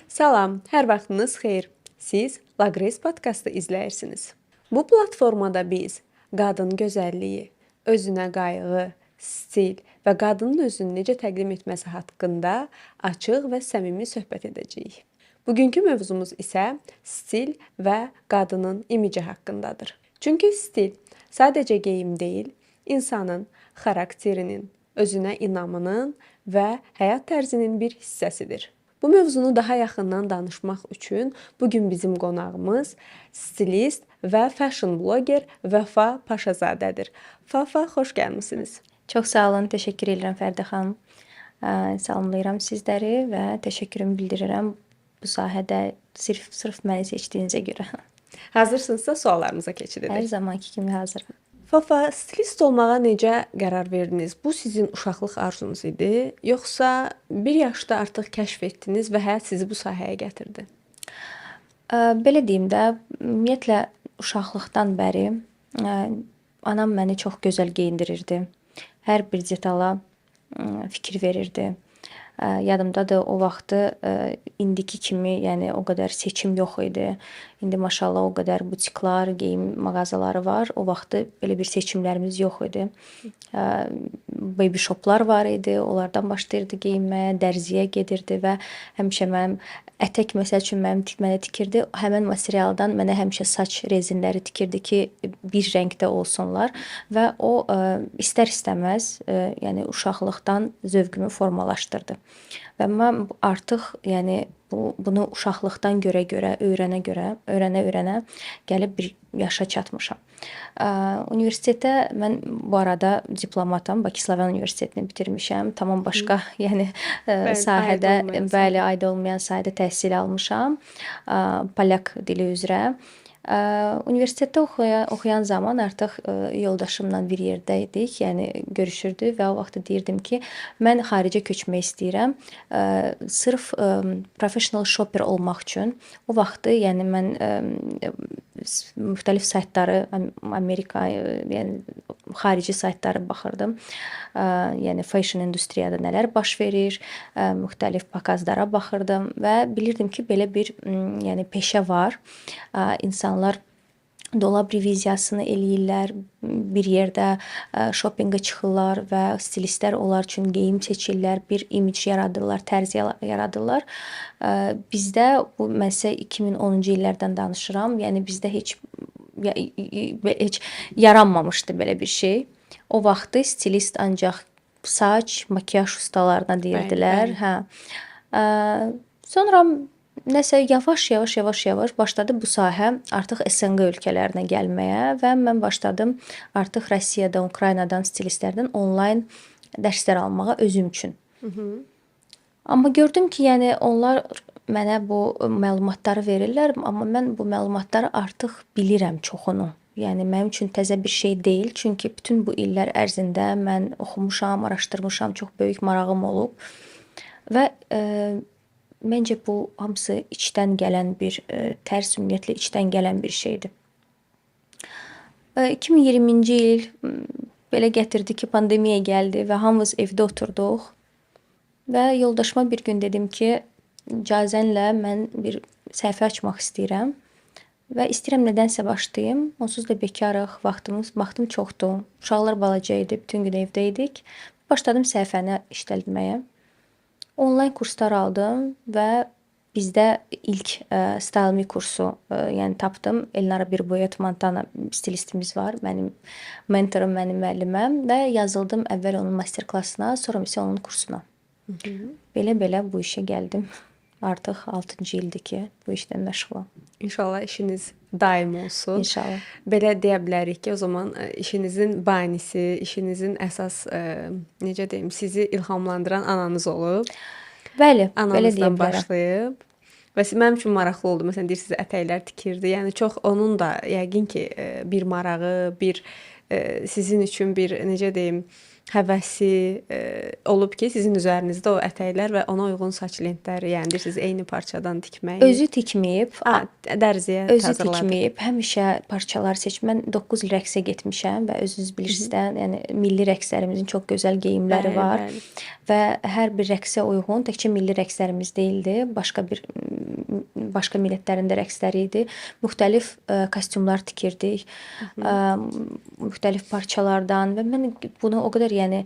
Salam, hər vaxtınız xeyir. Siz Laqres podkastı izləyirsiniz. Bu platformada biz qadın gözəlliyi, özünə qayğı, stil və qadının özünü necə təqdim etməsi haqqında açıq və səmimi söhbət edəcəyik. Bugünkü mövzumuz isə stil və qadının imici haqqındadır. Çünki stil sadəcə geyim deyil, insanın xarakterinin, özünə inamının və həyat tərzinin bir hissəsidir. Bu mövzunu daha yaxından danışmaq üçün bu gün bizim qonağımız stilist və fashion bloger Vəfa Paşazadədir. Vəfa, xoş gəlmisiniz. Çox sağ olun, təşəkkür edirəm Fərdə xanım. Salamlayıram sizləri və təşəkkürümü bildirirəm bu sahədə sırf məni seçdiyinizə görə. Hazırsınızsa suallarımıza keçid edək. Hər zamanki kimi hazıram. Vəfa, stilist olmağa necə qərar verdiniz? Bu sizin uşaqlıq arzunuz idi, yoxsa bir yaşda artıq kəşf etdiniz və həyat sizi bu sahəyə gətirdi? Belə deyim də, ümumiyyətlə uşaqlıqdan bəri anam məni çox gözəl geyindirirdi. Hər bir detala fikir verirdi. Yadımdadır o vaxtı indiki kimi, yəni o qədər seçim yox idi. İndi maşallah o qədər butiklar, geyim mağazaları var. O vaxtı belə bir seçimlərimiz yox idi. Baby shoplar var idi. Onlardan başlayırdı geyinməyə, dərziyə gedirdi və həmişə mənim ətək məsəl üçün mənə tikirdi. Həmin materialdan mənə həmişə saç rezinləri tikirdi ki, bir rəngdə olsunlar və o istər-istəməz, yəni uşaqlıqdan zövqümü formalaşdırdı. Və mən artıq, yəni bunu uşaqlıqdan öyrənə gəlib bir yaşa çatmışam. Universitetdə mən bu arada diplomatam, Bakı Slavyan Universitetini bitirmişəm. Tamam başqa, yəni sahədə, bəli, aid olmayan sahədə təhsil almışam. Polyak dili üzrə. Universitetdə oxuyan zaman artıq yoldaşımla bir yerdə idik, yəni görüşürdük və o vaxt deyirdim ki, mən xaricə köçmək istəyirəm. Sırf professional shopper olmaq üçün. O vaxt yəni mən müxtəlif saytları, Amerika, yəni xarici saytlara baxırdım. Yəni fashion industriyada nələr baş verir, müxtəlif pakazlara baxırdım və bilirdim ki, belə bir yəni peşə var. İnsanlar dolab reviziyasını eləyirlər, bir yerdə shoppinqə çıxırlar və stilistlər onlar üçün geyim seçirlər, bir image yaradırlar, tərz yaradırlar. Bizdə bu məsələ 2010-cu illərdən danışıram. Yəni bizdə heç yaranmamışdı belə bir şey. O vaxt stilist ancaq saç, makiyaj ustalarına deyirdilər. Sonra nəsə yavaş-yavaş başladı bu sahə artıq SNQ ölkələrinə gəlməyə və mən başladım artıq Rusiyadan, Ukraynadan stilistlərdən onlayn dərslər almağa özüm üçün. Amma gördüm ki, yəni onlar mənə bu məlumatları verirlər, amma mən bu məlumatları artıq bilirəm çoxunu. Yəni mənim üçün təzə bir şey deyil, çünki bütün bu illər ərzində mən oxumuşam, araşdırmışam, çox böyük marağım olub və məncə bu hamısı içdən gələn bir tərz, ümumiyyətlə içdən gələn bir şeydir. 2020-ci il belə gətirdi ki, pandemiya gəldi və hamımız evdə oturduq və yoldaşıma bir gün dedim ki, icazənlə mən bir səhifə açmaq istəyirəm və istəyirəm nədənsə başlayım. Onsuz da bekarıq, vaxtım çoxdur. Uşaqlar balaca idi, bütün gün evdə idik. Başladım səhifəni işlətməyə. Onlayn kurslar aldım və bizdə ilk Style Me kursu yəni tapdım. Elnara Birboyet Montana stilistimiz var. Mənim mentorum, mənim müəlliməm və yazıldım əvvəl onun master klassına, sonra isə onun kursuna. Belə bu işə gəldim. Artıq 6-cı ildir ki, bu işlə məşğulam. İnşallah işiniz daim olsun. İnşallah. Belə deyə bilərik ki, o zaman işinizin banisi, işinizin əsas necə deyim, sizi ilhamlandıran ananız olub. Bəli, belə deyə Ananızdan bilərəm. başlayıb. Və mənim üçün maraqlı oldu. Məsələn, deyirsiniz ətəklər tikirdi. Yəni çox onun da yəqin ki, bir marağı, bir sizin üçün bir necə deyim, həvəsi olub ki, sizin üzərinizdə o ətəklər və ona uyğun saç lentləri, yəni deyirsiniz eyni parçadan tikməyi. Özü tikməyib, dərziyə hazırlayıb. Həmişə parçalar Mən 9 il rəqsə getmişəm və özünüz bilirsiniz də, yəni milli rəqslərimizin çox gözəl geyimləri var. Və hər bir rəqsə uyğun, təkcə milli rəqslərimiz deyildi, başqa bir başqa millətlərin də rəqsləri idi. Müxtəlif kostyumlar tikirdik. Müxtəlif parçalardan və mən bunu o qədər yəni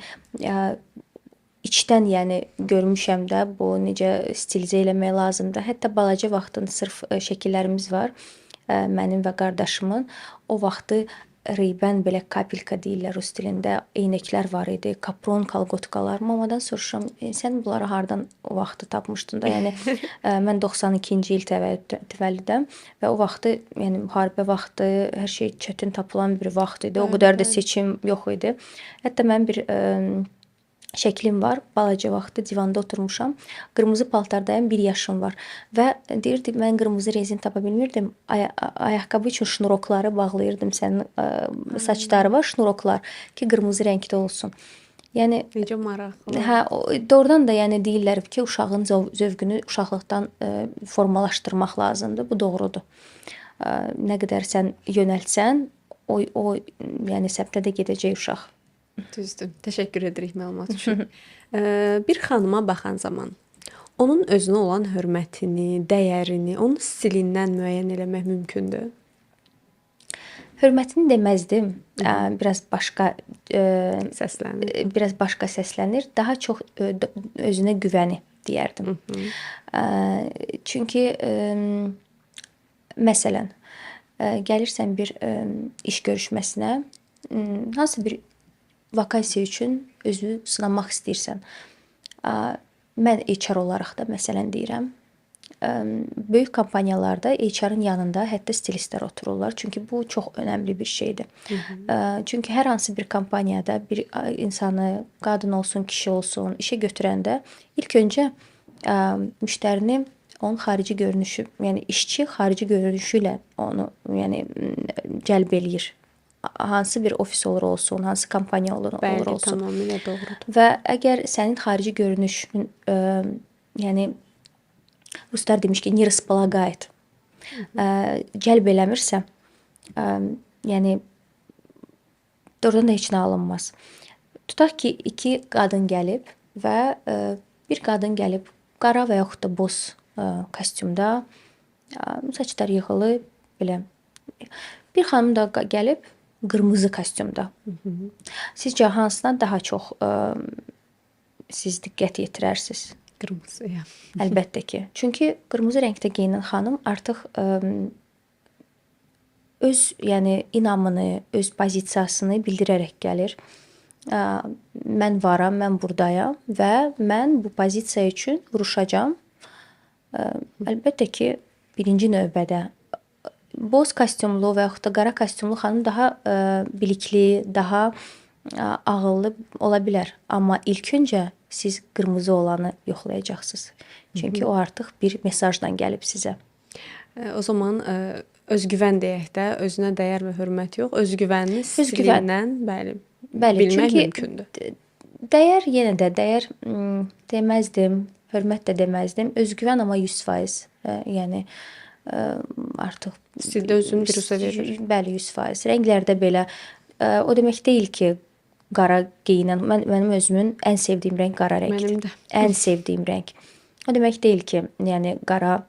içdən yəni görmüşəm də bu necə stilizə eləmək lazımdır. Hətta balaca vaxtın sırf şəkillərimiz var. Mənim və qardaşımın o vaxtı Ray-Ban belə kapelka deyirlər rus dilində, eynəklər var idi, kapron kolqotkalar. Mamadan soruşuram, sən bunları hardan o vaxtı tapmışdın da? Yəni mən 92-ci il təvəllüdəm və o vaxtı, yəni müharibə vaxtı, hər şey çətin tapılan bir vaxt idi. O qədər də seçim yox idi. Hətta mən bir şəklim var. Balaca vaxtı divanda oturmuşam. Qırmızı paltardayım, 1 yaşım var. Və deyirdi, mən qırmızı rezin tapa bilmirdim. Ayaqqabı üçün şnurokları bağlayırdım. Sənin saçları var, şnuroklar ki, qırmızı rəngdə olsun. Yəni necə maraqlı. Hə, doğrudan da yəni deyirlər ki, uşağın zövqünü uşaqlıqdan formalaşdırmaq lazımdır. Bu doğrudur. Nə qədər sən yönəltsən, o yəni səmtə də gedəcək uşaq. Düzdür. Təşəkkür edirik məlumat üçün. Bir xanıma baxan zaman onun özünə olan hörmətini, dəyərini, onun stilindən müəyyən eləmək mümkündür. Hörmətini deməzdim. Biraz başqa səslənir. Biraz başqa səslənir. Daha çox özünə güvəni deyərdim. Çünki məsələn, gəlirsən bir iş görüşməsinə, hansı bir vakasiya üçün özünü sınamaq istəyirsən. Mən HR olaraq da məsələn deyirəm. Böyük kompaniyalarda HR-ın yanında hətta stilistlər otururlar. Çünki bu çox önəmli bir şeydir. Çünki hər hansı bir kompaniyada bir insanı, qadın olsun, kişi olsun, işə götürəndə ilk öncə müştərini onun xarici görünüşü, yəni işçi xarici görünüşü ilə onu yəni cəlb eləyir. Hansı bir ofis olur olsun, hansı kompaniya olur olsun. Bəli, tamamilə doğrudur. Və əgər sənin xarici görünüşün, yəni ruslar demiş ki, не располагает, cəlb eləmirsə, yəni doğrudan da heç nə alınmaz. Tutaq ki, 2 qadın gəlib və bir qadın gəlib qara və yaxud da boz kostyumda, saçlar yığılıb belə. Bir xanım da gəlib qırmızı kostyumda. Sizcə hansına daha çox siz diqqət yetirərsiniz? Qırmızıya. Əlbəttə ki. Çünki qırmızı rəngdə geyinən xanım artıq öz yəni inamını, öz pozisiyasını bildirərək gəlir. Mən varam, mən burdayam və mən bu pozisiya üçün vuruşacağam. Əlbəttə ki, birinci növbədə boz kostyumlu və yaxud da qara kostyumlu xanım daha bilikli, daha ağıllı ola bilər. Amma ilk öncə siz qırmızı olanı yoxlayacaqsınız. Çünki o artıq bir mesajla gəlib sizə. O zaman özgüvən deyək də, özünə dəyər və hörmət yox, özgüvənli stilindən, bəli, bilmək mümkündür. Dəyər yenə də dəyər deməzdim, hörmət də deməzdim. Özgüvən amma 100%. Yəni artıq stildə özünü biruzə verir. Bəli, 100%. Rənglərdə belə. O demək deyil ki, qara geyinən, mənim özümün ən sevdiyim rəng qara rəngdir. Mənim də. Ən sevdiyim rəng. O demək deyil ki, yəni qara.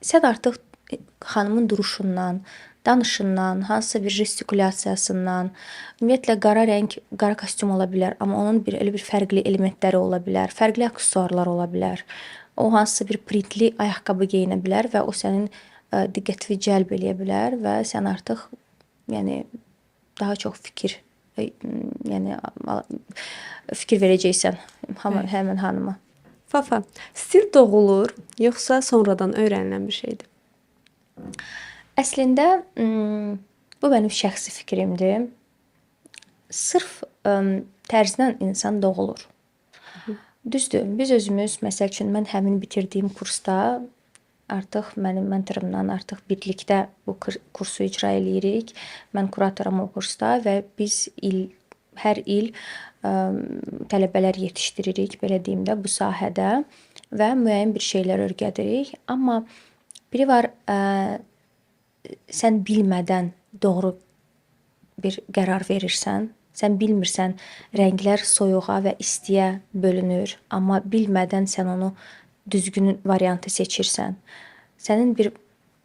Sən artıq xanımın duruşundan, danışından, hansısa bir gestikulyasiyasından, ümumiyyətlə qara rəng, qara kostyum ola bilər, amma onun elə bir fərqli elementləri ola bilər, fərqli aksesuarlar ola bilər. O hansısa bir printli ayaqqabı geyinə bilər və o sənin diqqətini cəlb eləyə bilər və sən artıq yəni daha çox fikir verəcəksən həmin xanıma. Fafa, stil doğulur, yoxsa sonradan öyrənilən bir şeydir? Əslində bu mənim şəxsi fikrimdir. Sırf tərzdən insan doğulur. Düzdür, biz özümüz, məsəl üçün mən həmin bitirdiyim kursda artıq mənim mentorumdan artıq birlikdə bu kursu icra eləyirik. Mən kuratoram o kursda və biz hər il tələbələr yetişdiririk, belə deyim də, bu sahədə və müəyyən bir şeylər öyrədirik. Amma biri var, sən bilmədən doğru bir qərar verirsən. Sən bilmirsən, rənglər soyuğa və istiyə bölünür, amma bilmədən sən onu düzgün variantı seçirsən. Sənin bir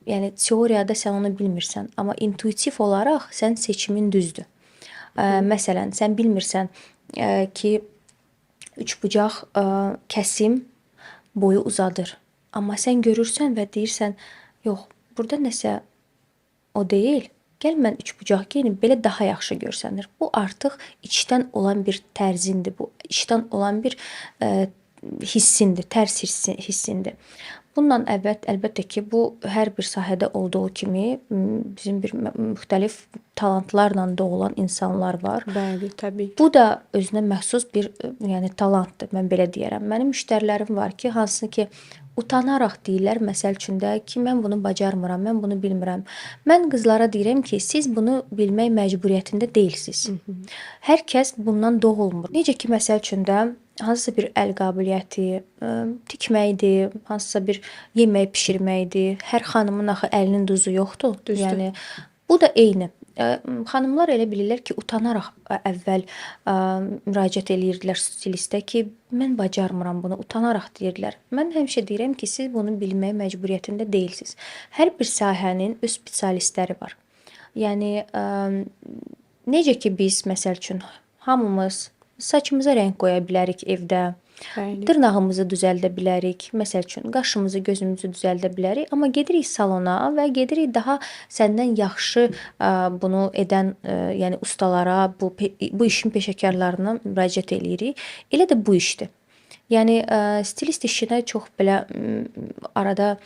yəni teoriyada sən onu bilmirsən, amma intuitiv olaraq sənin seçimin düzdür. Məsələn, sən bilmirsən ki, üçbucaq kəsim boyu uzadır. Amma sən görürsən və deyirsən, yox, burada nəsə o deyil. Gəl mən üçbucaq geyinim, belə daha yaxşı görsənir. Bu artıq içdən olan bir tərzindir. Bu içdən olan bir hissindir, tərs hissindir. Bundan əlbəttə ki, bu hər bir sahədə olduğu kimi bizim bir müxtəlif talantlarla doğulan insanlar var. Bəli, təbii. Bu da özünə məxsus bir yəni talantdır, mən belə deyərəm. Mənim müştərilərim var ki, hansı ki utanaraq deyirlər, məsəl üçün də ki, mən bunu bacarmıram, mən bunu bilmirəm. Mən qızlara deyirəm ki, siz bunu bilmək məcburiyyətində deyilsiniz. Hər kəs bundan doğulmur. Necə ki, məsəl üçün də hansısa bir əl qabiliyyəti, tikməkdir, hansısa bir yemək bişirməkdir. Hər xanımın axı əlinin duzu yoxdur. Düzdür. Yəni bu da eyni. Xanımlar elə bilirlər ki, utanaraq əvvəl müraciət eləyirdilər stilistə ki, mən bacarmıram bunu, utanaraq deyirlər. Mən həmişə deyirəm ki, siz bunu bilmək məcburiyyətində deyilsiniz. Hər bir sahənin öz spesialistləri var. Yəni necə ki biz məsəl üçün hamımız saçımıza rəng qoya bilərik evdə. Bəli. Dırnağımızı düzəldə bilərik. Məsəl üçün qaşımızı, gözümüzü düzəldə bilərik, amma gedirik salona və gedirik daha səndən yaxşı bunu edən, yəni ustalara, bu işin peşəkarlarına müraciət eləyirik. Elə də bu işdir. Yəni stilist işinə çox belə arada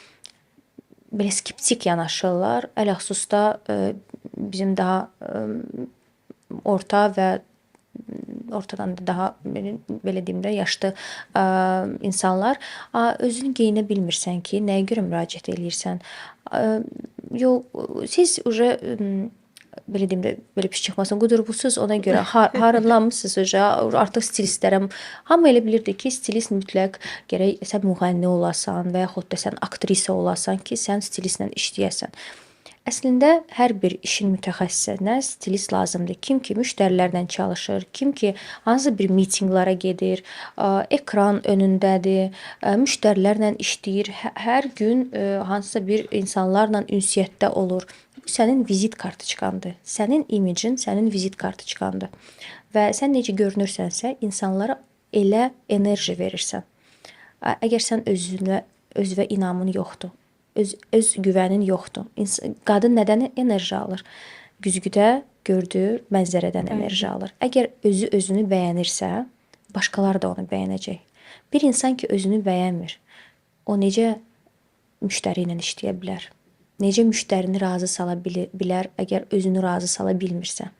belə skeptik yanaşırlar. Ələxüsusda bizim daha orta və ortadan da daha belə deyim də yaşlı insanlar özünü geyinə bilmirsən ki, nəyə görə müraciət eləyirsən? Yox, siz belə deyim də belə pis çıxmasın, qudurğusuz ona görə harınlanmısınız artıq stilistlərə. Hamı elə bilirdi ki, stilist mütləq gərək sən müğənni olasan və yaxud da sən aktrisa olasan ki, sən stilistlə işləyəsən. Əslində hər bir işin mütəxəssisinə stilist lazımdır. Kim ki müştərilərlə çalışır, kim ki hansı bir mitinqlara gedir, ekran önündədir, müştərilərlə işləyir, hər gün hansısa bir insanlarla ünsiyyətdə olur. Bu sənin vizit kartıçkandır. Sənin imicin sənin vizit kartıçkandır. Və sən necə görünürsənsə, insanlara elə enerji verirsən. Əgər sən özünə inamın yoxdur, öz güvənin yoxdur. Qadın nədən enerji alır? Güzgüdə gördüyü mənzərədən enerji alır. Əgər özünü bəyənirsə, başqaları da onu bəyənəcək. Bir insan ki özünü bəyənmir, o necə müştəri ilə işləyə bilər? Necə müştərini razı sala bilər, əgər özünü razı sala bilmirsə?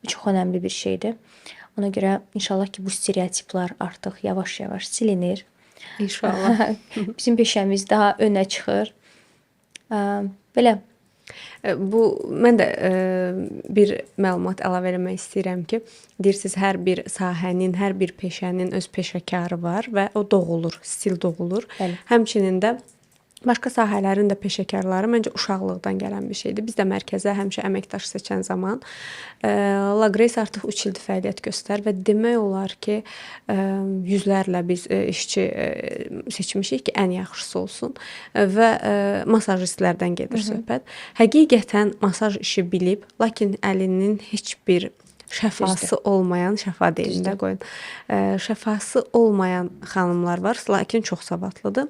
Bu çox önəmli bir şeydir. Ona görə inşallah ki bu stereotiplər artıq yavaş-yavaş silinir. İnşallah. Bizim peşəmiz daha önə çıxır. Belə. Mən də bir məlumat əlavə etmək istəyirəm ki, deyirsiniz hər bir sahənin, hər bir peşənin öz peşəkarı var və o doğulur, stil doğulur. Bəli. Həmçinin də başqa sahələrin də peşəkarları məncə uşaqlıqdan gələn bir şeydir. Biz də mərkəzə həmişə əməkdaş seçən zaman Lagreys artıq 3 ildir fəaliyyət göstərir və demək olar ki, yüzlərlə biz işçi seçmişik ki, ən yaxşısı olsun və masajistlərdən gedir söhbət. Həqiqətən masaj işi bilib, lakin əlinin heç bir şəfası olmayan, şəfa deyim də qoyun. Şəfası olmayan xanımlar var, lakin çox savadlıdır.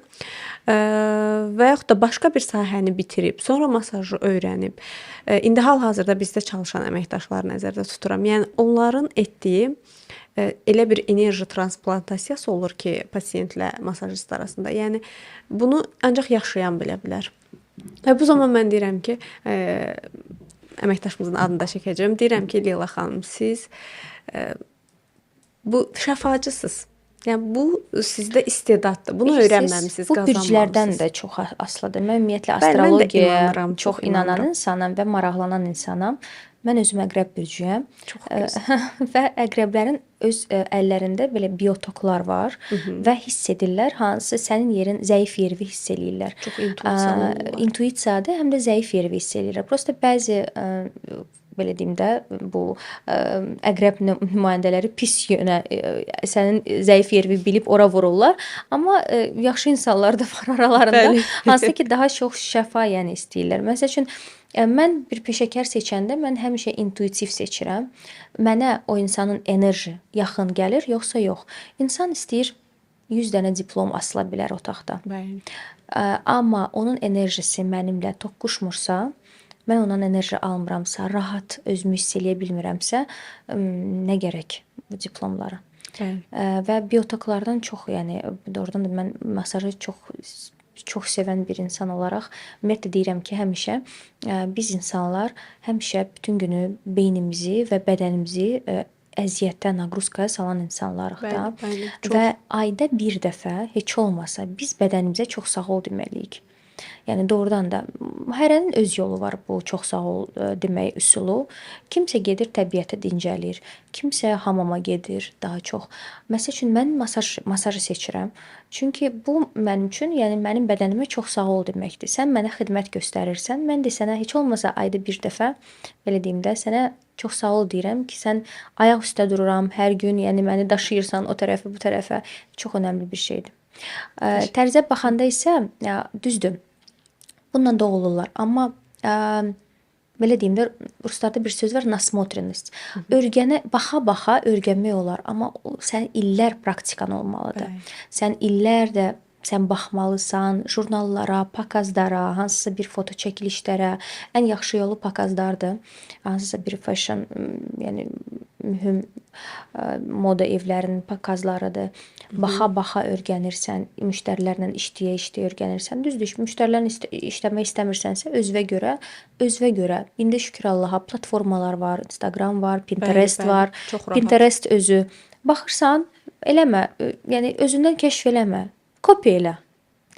Və yaxud da başqa bir sahəni bitirib, sonra masajı öyrənib. İndi hal-hazırda bizdə çalışan əməkdaşları nəzərdə tuturam. Yəni onların etdiyi elə bir enerji transplantasiya olur ki, pasiyentlə masajist arasında. Yəni bunu ancaq yaşayan bilə bilər. Və bu zaman mən deyirəm ki, əməkdaşımızın adını da çəkəcəm. Deyirəm ki, Leyla xanım, siz bu şəfacısınız. Yəni bu sizdə istedaddır. Bunu öyrənməmisiniz, qazanmamısınız. Bu bürclərdən də çox asılıdır. Mən ümumiyyətlə astrologiyaya çox inanan insanam və maraqlanan insanam. Mən özüm əqrəb bürcüyəm. Çox gözəl. Və əqrəblərin öz əllərində belə biotoklar var və hiss edirlər, hansı sənin yerin zəif yerini hiss eləyirlər. Çox intuisiyalı. İntuisiyadır, həm də zəif yerini hiss eləyirlər. Prosta bəzi belə deyim də, bu əqrəb nümayəndələri pis yönə, sənin zəif yerini bilib ora vururlar. Amma yaxşı insanlar da var aralarında, Bəli. hansı ki daha çox şəfa yəni istəyirlər. Məsəl üçün mən bir peşəkar seçəndə mən həmişə intuitiv seçirəm. Mənə o insanın enerji yaxın gəlir, yoxsa yox. İnsan istəyir 100 dənə diplom asıla bilər otaqda. Bəli. Amma onun enerjisi mənimlə toqquşmursa, mən ondan enerji almıramsa, rahat özümü hiss eləyə bilmirəmsə, nə gərək bu diplomlara? Bəli. Və biotoklardan çox, yəni doğrudan da mən masajı çox sevən bir insan olaraq ümumiyyətlə deyirəm ki, həmişə biz insanlar həmişə bütün günü beynimizi və bədənimizi əziyyətə, naqruzkaya salan insanlarıq da. Bəli. Və ayda bir dəfə heç olmasa biz bədənimizə çox sağ ol deməliyik. Yəni doğrudan da hərənin öz yolu var bu çox sağ ol demək üsulu. Kimsə gedir təbiətə dincəlir, kimsə hamama gedir daha çox. Məsəl üçün mən masajı seçirəm. Çünki bu mənim üçün, yəni mənim bədənimə çox sağ ol deməkdir. Sən mənə xidmət göstərirsən, mən də sənə heç olmasa ayda bir dəfə belə deyim də sənə çox sağ ol deyirəm ki, sən ayaq üstə dururam hər gün, yəni məni daşıyırsan o tərəfə, bu tərəfə. Çox önəmli bir şeydir. Tərzə baxanda isə düzdür. Bununla da olurlar. Amma belə deyim də, ruslarda bir söz var, nasмотренность. Örgənə baxa-baxa örgənmək olar, amma sən illər praktikan olmalıdır. Sən illər də sən baxmalısan jurnallara, pakazlara, hansısa bir foto çəkilişlərə. Ən yaxşı yolu pakazlardır. Hansısa bir fashion, yəni mühüm moda evlərinin pakazlarıdır. Baxa-baxa öyrənirsən, müştərilərlə işləyə-işləyə öyrənirsən. Düzdür, müştərilərlə işləmək istəmirsənsə özünə görə. İndi şükür Allaha platformalar var, Instagram var, Pinterest var. Pinterest özü baxırsan, eləmə, yəni özündən kəşf eləmə. Kopya elə.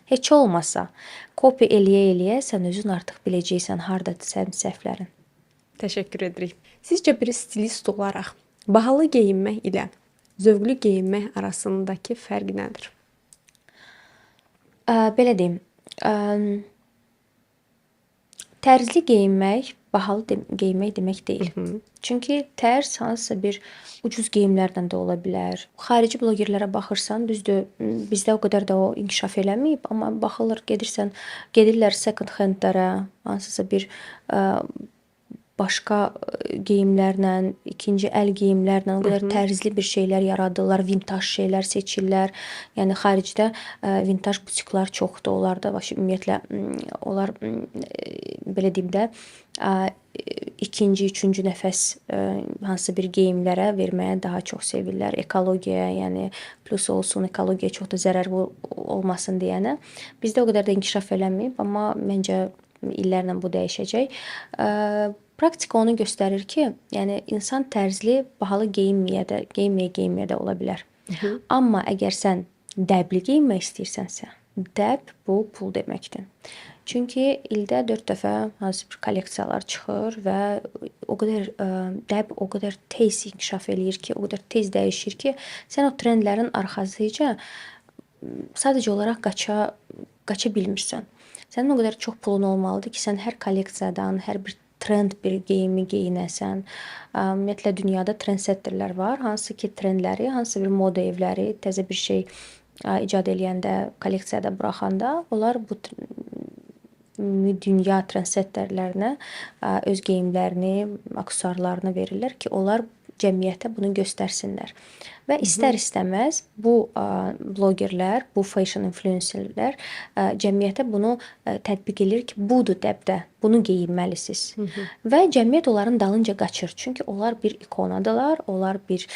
Heç olmasa kopya eləyə-eləyə sən özün artıq biləcəksən hardadır sənin səhvlərin. Təşəkkür edirik. Sizcə bir stilist olaraq bahalı geyinmək ilə zövqlü geyinmək arasındakı fərq nədir? Belə deyim, tərzli geyinmək bahalı geyinmək demək deyil. Çünki tərz hansısa bir ucuz geyimlərdən də ola bilər. Xarici blogerlərə baxırsan, düzdür, bizdə o qədər də o inkişaf eləməyib, amma gedirlər second handlərə, hansısa bir başqa geyimlərlə, ikinci əl geyimlərlə o qədər tərzli bir şeylər yaradırlar, vintaj şeylər seçirlər. Yəni xaricdə vintaj butiklar çoxdur. Onlar da ümumiyyətlə onlar belə deyim də ikinci, üçüncü nəfəs hansısa bir geyimlərə verməyə daha çox sevirlər. Ekologiyaya, yəni plus olsun, ekologiyaya çox da zərər olmasın deyənə. Bizdə o qədər də inkişaf eləməyib, amma məncə illərlə bu dəyişəcək. Praktika onu göstərir ki, yəni insan tərzli, bahalı geyinməyə də ola bilər. Amma əgər sən dəbli geyinmək istəyirsənsə, dəb bu pul deməkdir. Çünki ildə 4 dəfə hansı bir kolleksiyalar çıxır və o qədər dəb o qədər tez inkişaf eləyir ki, o qədər tez dəyişir ki, sən o trendlərin arxasıca sadəcə olaraq qaça bilmirsən. Sənin o qədər çox pulun olmalıdır ki, sən hər kolleksiyadan, hər bir trend bir geyimi geyinəsən. Ümumiyyətlə dünyada trendsetterlər var, hansı ki trendləri, hansı bir moda evləri təzə bir şey icad eləyəndə, kolleksiyada buraxanda onlar bu dünya trendsetterlərinə öz geyimlərini, aksesuarlarını verirlər ki, onlar cəmiyyətə bunu göstərsinlər. Və istər-istəməz bu blogerlər, bu fashion influencerlər cəmiyyətə bunu tətbiq edir ki, budur dəbdə, bunu geyinməlisiniz. Və cəmiyyət onların dalınca qaçır. Çünki onlar bir ikonadılar, onlar bir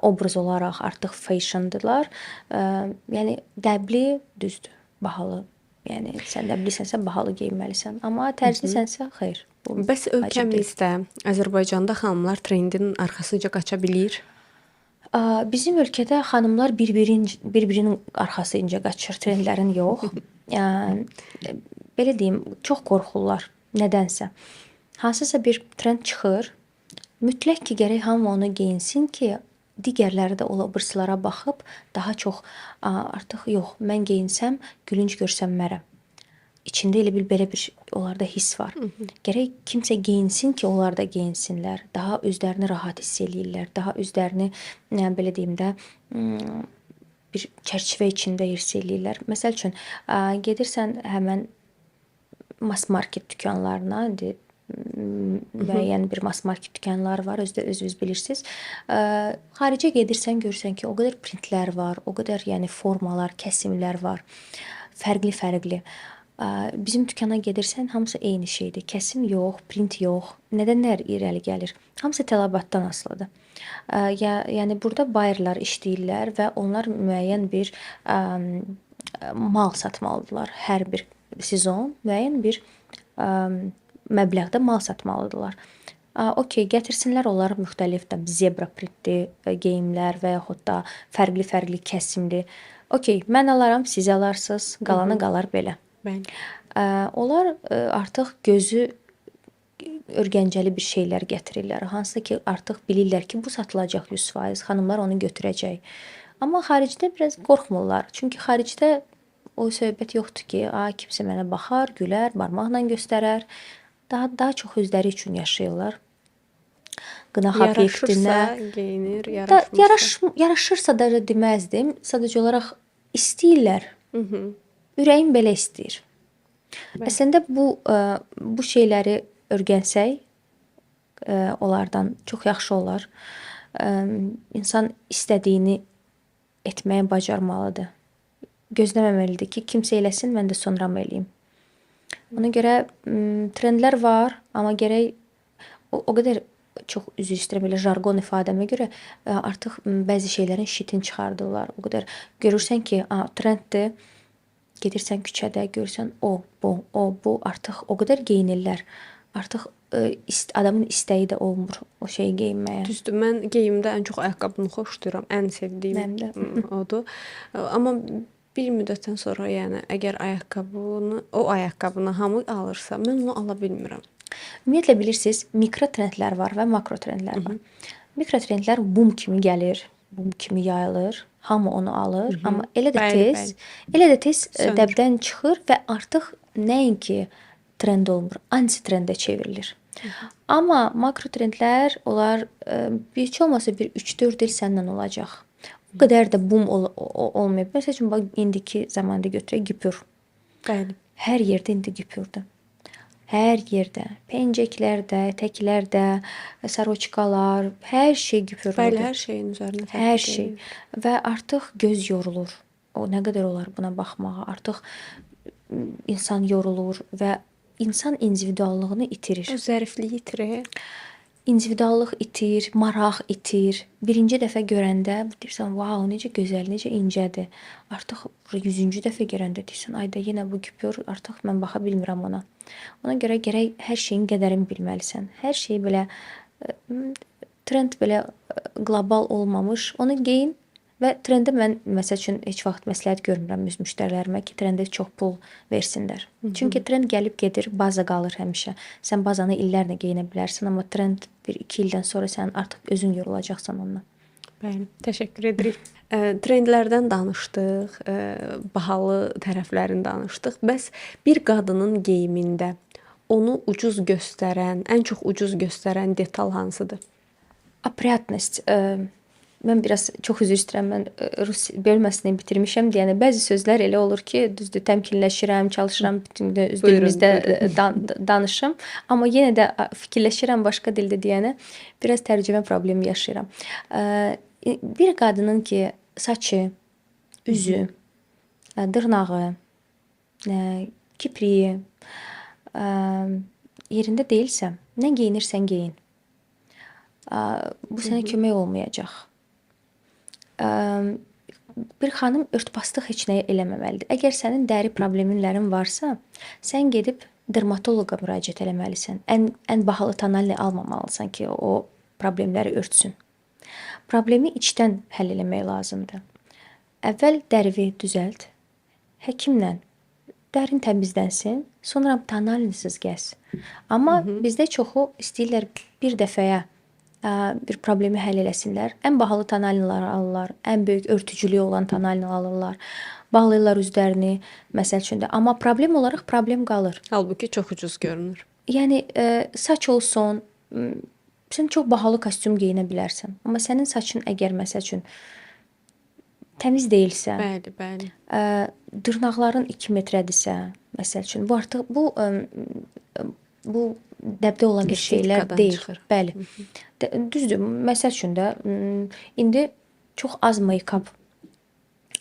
obraz olaraq artıq fashiondılar. Yəni dəbli düzdür, bahalı. Yəni sən dəblisənsə bahalı geyinməlisən, amma tərzlisənsə xeyr. Bəs ölkəmizdə, Azərbaycanda xanımlar trendin arxasınca qaça bilir? Bizim ölkədə xanımlar bir-birinin arxasınca qaçır, trendlərin yox. Belə deyim, çox qorxurlar nədənsə. Hansısa bir trend çıxır, mütləq ki, gərək hamı onu geyinsin ki, digərləri də o birislərə baxıb daha çox artıq yox, mən geyinsəm gülünc görsənmərəm. içində elə bil belə bir onlarda hiss var. Gərək kimsə geyinsin ki, onlar da geyinsinlər. Daha özlərini rahat hiss eləyirlər. Daha özlərini belə deyim də bir çərçivə içində hiss eləyirlər. Məsəl üçün, gedirsən həmən mass market dükanlarına, indi müəyyən bir mass market dükanları var, özünüz bilirsiniz. Xaricə gedirsən, görürsən ki, o qədər printlər var, o qədər yəni formalar, kəsimlər var. Fərqli-fərqli. Bizim dükana gedirsən, hamısı eyni şeydir. Kəsim yox, print yox. Nədənlər irəli gəlir? Hamısı tələbatdan asılıdır. Yəni burada bayırlar işləyirlər və onlar müəyyən bir mal satmalıdırlar. Hər bir sezon müəyyən bir məbləğdə mal satmalıdırlar. Okey, gətirsinlər onları müxtəlif zebra printli geyimlər və yaxud da fərqli-fərqli kəsimli. Okey, mən alaram, siz alarsınız, qalanı qalar belə. Bəli. Onlar artıq gözü örgəncəli bir şeylər gətirirlər. Hansı ki, artıq bilirlər ki, bu satılacaq 100%, xanımlar onu götürəcək. Amma xaricdə biraz qorxmurlar. Çünki xaricdə o söhbət yoxdur ki, kimsə mənə baxar, gülər, barmaqla göstərər. Daha çox özləri üçün yaşayırlar. Qınaq obyektinə geyinir, yaraşırsa da deməzdim. Sadəcə olaraq istəyirlər. Ürəyim belə istəyir. Əslində bu şeyləri öyrənsək, onlardan çox yaxşı olar. İnsan istədiyini etməyə bacarmalıdır. Gözləməməlidir ki, kimsə eləsin, mən də sonra eləyim. Ona görə trendlər var, amma gərək o qədər çox üzr istəyirəm belə jargon ifadəmə görə artıq bəzi şeylərin şitin çıxardırlar. O qədər görürsən ki, trenddir. Gedirsən küçədə, görürsən bu artıq o qədər geyinirlər. Artıq adamın istəyi də olmur o şeyi geyinməyə. Düzdür, mən geyimdə ən çox ayaqqabını xoşlayıram. Ən sevdiyim odur. Amma bir müddətdən sonra, yəni əgər o ayaqqabını hamı alırsa, mən onu ala bilmirəm. Ümumiyyətlə bilirsiniz, mikro trendlər var və makro trendlər var. Mikro trendlər bum kimi gəlir, bum kimi yayılır. Hamı onu alır, amma elə də tez dəbdən çıxır və artıq nəinki trend olmur, anti-trendə çevrilir. Amma makro trendlər, onlar heç olmasa bir 3-4 il səndən olacaq. O qədər də bum olmayıb. Məsəl üçün, indiki zamanda götürək güpür. Bəli. Hər yerdə indi güpürdür. Hər yerdə, pencəklərdə, ətəklərdə, saroçkalar, hər şey güpürlüdür. Bəli, hər şeyin üzərinə tətbiq Hər şey. Və artıq göz yorulur. O nə qədər olar buna baxmağa. Artıq insan yorulur və insan individuallığını itirir. O zərifliyi itirir. İndividuallıq itir, maraq itir. Birinci dəfə görəndə deyirsən, "Vau, necə gözəl, necə incədir." Artıq 100-cü dəfə görəndə deyirsən, "Ayda yenə bu güpür, artıq mən baxa bilmirəm ona." Ona görə gərək hər şeyin qədərini bilməlisən. Hər şey belə trend belə qlobal olmamış, onu geyin və trendə mən məsəl üçün heç vaxt məsləhət görmürəm öz müştərilərimə ki, trendə çox pul versinlər. Çünki trend gəlib gedir, baza qalır həmişə. Sən bazanı illərlə geyinə bilərsən, amma trend 1-2 ildən sonra sən artıq özün yorulacaqsan ondan. Bəli, təşəkkür edirik. Trendlərdən danışdıq, bahalı tərəflərini danışdıq. Bəs bir qadının geyimində onu ucuz göstərən, ən çox ucuz göstərən detal hansıdır? Опрятность. Mən biraz çox üzr istəyirəm. Mən rus bölməsini bitirmişəm deyənə bəzi sözlər elə olur ki, düzdür, təmkinləşirəm, çalışıram bütün öz dilimizdə danışım, amma yenə də fikirləşirəm başqa dildə deyənə biraz tərcümə problemi yaşayıram. Bir qadının ki, saçı, üzü, dırnağı, kipriyi yerində deyilsə, nə geyinirsən geyin. Bu sənə kömək olmayacaq. Bir xanım örtbastlıq heç nəyə eləməməlidir. Əgər sənin dəri problemlərin varsa, sən gedib dermatoloqa müraciət eləməlisən. Ən bahalı tonalni almamalısan ki, o problemləri örtsün. Problemi içdən həll eləmək lazımdır. Əvvəl dərivi düzəlt. Həkimlə dərin təmizlənsin, sonra tonalnisiz gəz. Amma bizdə çoxu istəyirlər bir dəfəyə bir problemi həll eləsinlər. Ən bahalı tonalniləri alırlar, ən böyük örtücülüyü olan tonalni alırlar. bağlayırlar üzlərini, məsəl üçün də. Amma problem olaraq problem qalır. Halbuki çox ucuz görünür. Yəni saç olsun, sən çox bahalı kostyum geyinə bilərsən. Amma sənin saçın əgər məsəl üçün təmiz deyilsə, Bəli, bəli. dırnaqların 2 metrədirsə, məsəl üçün, bu artıq bu dəbdə olan bir şeylər Estetikadan deyil. çıxır. Bəli. Düzdür. Məsəl üçün də indi çox az make-up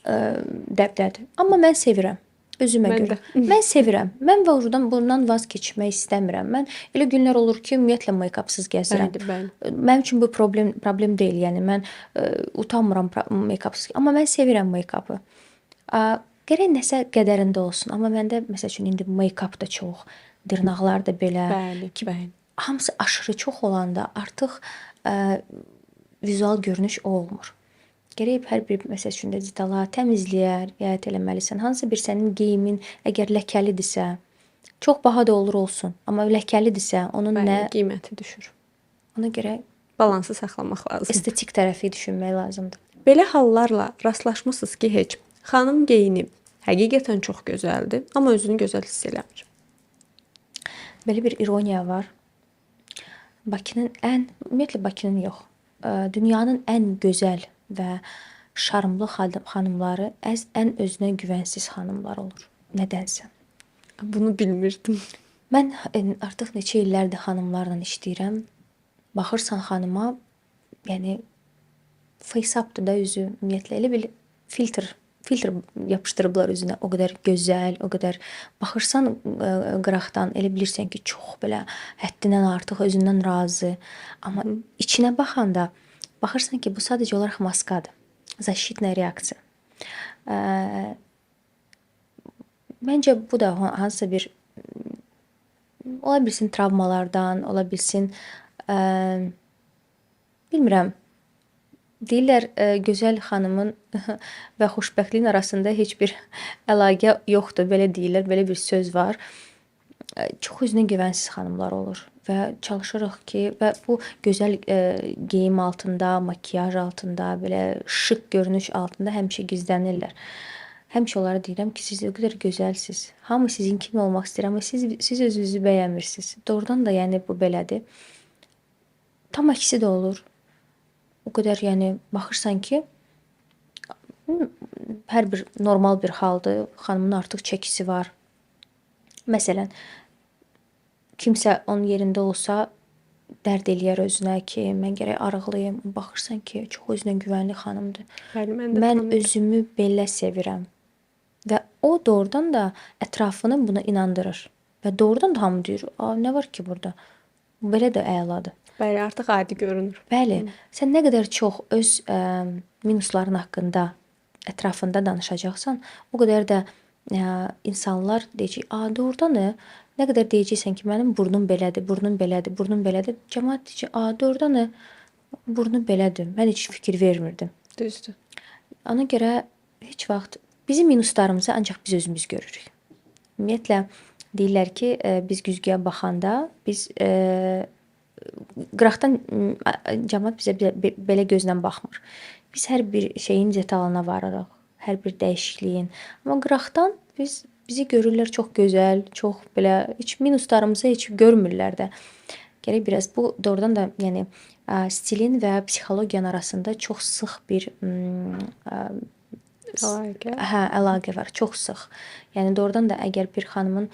dəbdədir. Amma mən sevirəm. Özümə Mən görə. də. Mən sevirəm. Mən vəvrudan bundan vaz keçmək istəmirəm. Mən elə günlər olur ki, ümumiyyətlə make-upsız gəzirəm. Bəli, bəli. Mənim üçün bu problem deyil. Yəni mən utanmıram make-upsız. Amma mən sevirəm make-upı. Gərək nəsə qədərində olsun. Amma məndə məsəl üçün indi make-up da çox, dırnaqlar da belə. Bəli, bəli. Hamısı aşırı çox olanda artıq vizual görünüş o olmur. Gərək hər bir məsəl üçün də detala, təmizliyə riayət eləməlisən. Hansısa bir sənin geyimin əgər ləkəlidirsə, çox baha da olur olsun, amma ləkəlidirsə, onun Bəli, nə qiyməti düşür. ona görə Balansı saxlamaq lazımdır. estetik tərəfi düşünmək lazımdır. Belə hallarla rastlaşmısınız ki, heç xanım geyini həqiqətən çox gözəldir, amma özünü gözəl hiss eləmir. Belə bir ironiya var. Ümumiyyətlə Bakının yox, dünyanın ən gözəl və şarmlı xanımları ən özünə güvənsiz xanımlar olur. Nədənsə. Bunu bilmirdim. Mən artıq neçə illərdir xanımlarla işləyirəm. Baxırsan xanıma, yəni face-updır da üzü, ümumiyyətlə elə bir filtr yapışdırıblar üzünə. O qədər gözəl, o qədər baxırsan qıraqdan elə bilirsən ki, çox belə həddindən artıq özündən razı. Amma içinə baxanda baxırsan ki, bu sadəcə olaraq maskadır. Защитная reaksiya. Məncə bu da hansısa bir ola bilsin travmalardan, ola bilsin bilmirəm. Deyirlər gözəl xanımın və xoşbəxtliyin arasında heç bir əlaqə yoxdur. Belə deyirlər, belə bir söz var. Çox özünə güvənsiz xanımlar olur və çalışırıq ki, və bu gözəl geyim altında, makiyaj altında, belə şıq görünüş altında həmişə gizlənirlər. Həmişə onlara deyirəm ki, siz o qədər gözəlsiniz. Hamı sizin kimi olmaq istəyir, amma siz özünüzü bəyənmirsiniz. Doğrudan da yəni bu belədir. Tam əksi də olur. O qədər yəni baxırsan ki, hər bir normal bir haldır. Xanımın artıq çəkisi var. Məsələn, kimsə onun yerində olsa dərd eləyər özünə ki, mən gərək arıqlayım. Baxırsan ki, çox özünə güvənli xanımdır. Bəli, mən də Mən tanıyıram. özümü belə sevirəm. Və o doğrudan da ətrafını buna inandırır. Və doğrudan da hamı deyir, nə var ki burada? Belə də əladır. Bəli, artıq adi görünür. Bəli, sən nə qədər çox öz minusların haqqında ətrafında danışacaqsan, o qədər də insanlar deyəcək, doğrudan nə qədər deyəcəksən ki, mənim burnum belədir, burnum belədir, burnum belədir. Cəmaət deyəcək, doğrudan burnum belədir. Mən heç fikir vermirdim. Düzdür. Ona görə heç vaxt bizim minuslarımızı ancaq biz özümüz görürük. Ümumiyyətlə deyirlər ki, biz güzgüyə baxanda biz qıraqdan cəmaət bizə belə gözlə baxmır. Biz hər bir şeyin detalına varırıq, hər bir dəyişikliyin. Amma qıraqdan bizi görürlər çox gözəl, çox belə heç minuslarımızı heç görmürlər də. Gərək biraz bu doğrudan da yəni stilin və psixologiyanın arasında çox sıx bir əlaqə var, çox sıx. Yəni doğrudan da əgər bir xanımın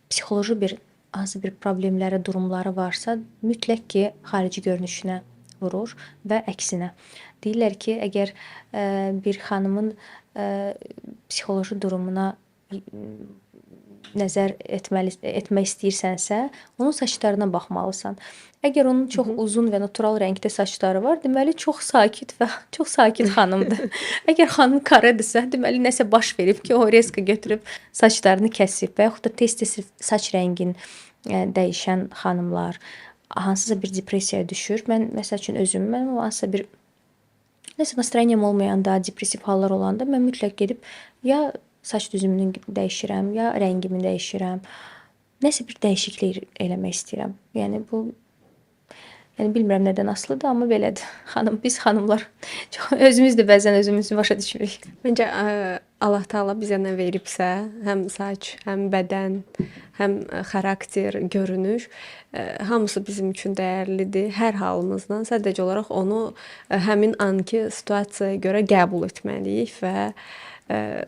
psixoloji bir hansı bir problemləri, durumları varsa, mütləq ki, xarici görünüşünə vurur və əksinə. Deyirlər ki, əgər bir xanımın psixoloji durumuna nəzər etmək istəyirsənsə, onun saçlarına baxmalısan. Əgər onun çox uzun və natural rəngdə saçları var, deməli çox sakit xanımdır. Əgər xanım karadirsə, deməli nəsə baş verib ki, o reska götürüb saçlarını kəsib və yaxud da tez-tez saç rəngin dəyişən xanımlar hansısa bir depressiyaya düşür. Mən məsəl üçün mən hansısa bir nəsə nastroyeniyam olmayanda, depressiv hallar olanda mən mütləq gedib ya saç düzümünü dəyişirəm, ya rəngimi dəyişirəm. Nəsə bir dəyişiklik eləmək istəyirəm. Yəni bu Yəni bilmirəm nədən asılıdır, amma belədir. Biz xanımlar özümüz də bəzən özümüzü başa düşmürük. Məncə Allah Taala bizə nə veribsə, həm saç, həm bədən, həm xarakter, görünüş, hamısı bizim üçün dəyərlidir. Hər halımızdan sadəcə olaraq onu həmin anki situasiyaya görə qəbul etməliyik və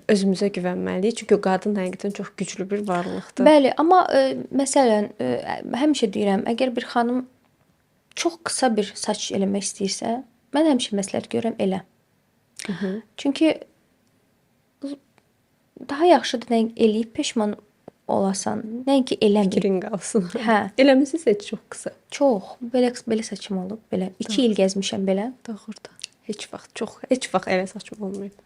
özümüzə güvənməliyik. Çünki qadın həqiqətən çox güclü bir varlıqdır. Bəli, amma məsələn, həmişə deyirəm, əgər bir xanım çox qısa bir saç eləmək istəyirsə, mən həmişə məsləhət görürəm elə. Çünki daha yaxşıdır nə eləyib peşman olasan, nəinki eləmir. Fikrin qalsın. Hə, Eləmisiniz heç çox qısa. çox. Belə saçım olub, belə. 2 il gəzmişəm belə. Doğrudan. Heç vaxt elə saçım olmayıb.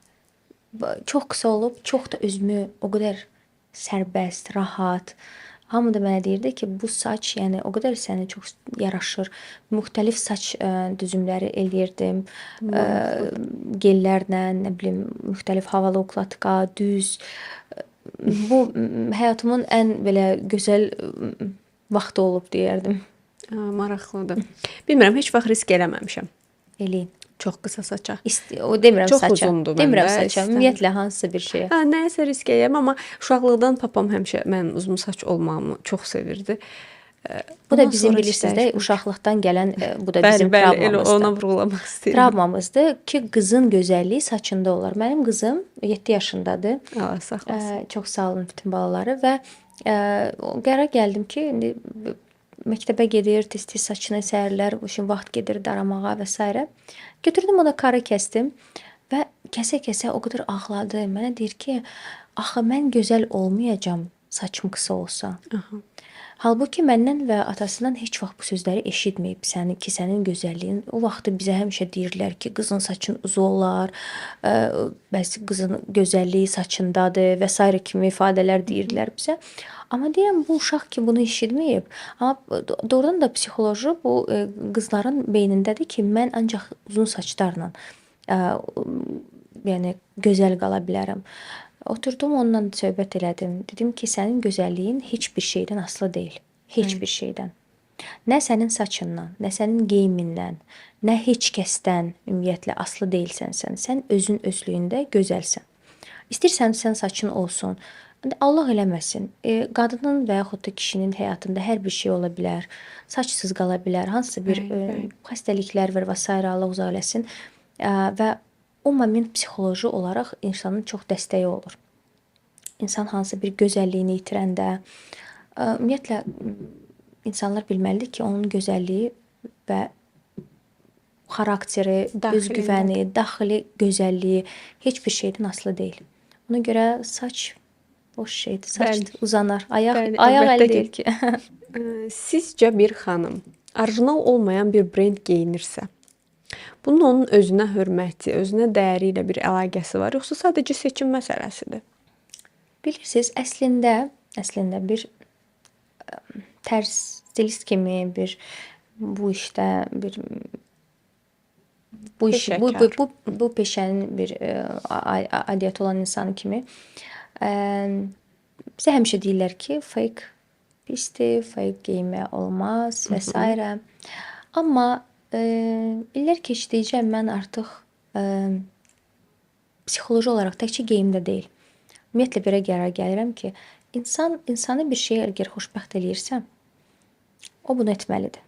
Çox qısa olub, çox da özümü o qədər sərbəst, rahat. Hamı da mənə deyirdi ki, bu saç, yəni o qədər sənə çox yaraşır. Müxtəlif saç düzümləri eləyirdim. Gellərlə, nə bilim, müxtəlif havalı ukladka, düz. Bu həyatımın ən belə gözəl vaxtı olub deyərdim. Maraqlıdır. Bilmirəm, heç vaxt risk eləməmişəm. Eləyin. Çox qısa saça. O demirəm Çox saça. uzundur Demirəm məndə, saça. istəyirəm. Ümumiyyətlə hansısa bir şeyə. Nəyisə risk eləyəm, amma uşaqlıqdan papam həmişə mən uzun saç olmağımı çox sevirdi. Bu da bizim bilirsiniz də uşaqlıqdan gələn bu da bizim Bəli, elə travmamızdır. ona vurğulamaq istəyirəm. Travmamızdır ki, qızın gözəlliyi saçında olar. Mənim qızım 7 yaşındadır. Allah saxlasın. Çox sağ olun bütün balaları və qərara gəldim ki, indi məktəbə gedir, tez-tez saçını səhərlər, üçün vaxt gedir daramağa və s. Götürdüm ona karı kəsdim və kəsə-kəsə o qədər ağladı. Mənə deyir ki, axı mən gözəl olmayacam saçım qısa olsa. Halbuki məndən və atasından heç vaxt bu sözləri eşitməyib. Sənin gözəlliyin. O vaxtı bizə həmişə deyirlər ki, qızın saçın uzun olar, bəs qızın gözəlliyi saçındadır və s. kimi ifadələr deyirlər bizə. Amma deyirəm, bu uşaq ki, bunu eşitməyib. Amma doğrudan da psixoloji bu qızların beynindədir ki, mən ancaq uzun saçlarla yəni gözəl qala bilərəm. Oturdum, onunla söhbət elədim. Dedim ki, sənin gözəlliyin heç bir şeydən asılı deyil. Heç bir şeydən. Nə sənin saçından, nə sənin geyimindən, nə heç kəsdən ümumiyyətlə asılı deyilsən sən. Sən özün özlüyündə gözəlsən. İstəyirsən sən saçın olsun. Allah eləməsin. Qadının və yaxud da kişinin həyatında hər bir şey ola bilər. Saçsız qala bilər. Hansısa bir xəstəliklər və s. Allah uzaq eləsin. Və o moment psixoloji olaraq insanın çox dəstəyi olur. İnsan hansısa bir gözəlliyini itirəndə, ümumiyyətlə insanlar bilməlidir ki, onun gözəlliyi və xarakteri, özgüvəni, daxili gözəlliyi heç bir şeydən asılı deyil. Ona görə saç boş şeydir. Saç uzanar. Ayaq əldə deyil ki. Sizcə bir xanım orijinal olmayan bir brend geyinirsə, bunun onun özünə hörməti, özünə dəyəri ilə bir əlaqəsi var, yoxsa sadəcə seçim məsələsidir? Bilirsiniz, əslində bir tərz stilist kimi bir bu işdə bir bu peşənin bir aidiyyəti olan insan kimi bizə həmişə deyirlər ki, fake pisdir, fake geyinmək olmaz və s. Amma illər keçdikcə mən artıq psixoloji olaraq təkcə geyimdə deyil. Ümumiyyətlə belə qərara gəlirəm ki, insanı bir şeyə əgər xoşbəxt eləyirsə, o bunu etməlidir.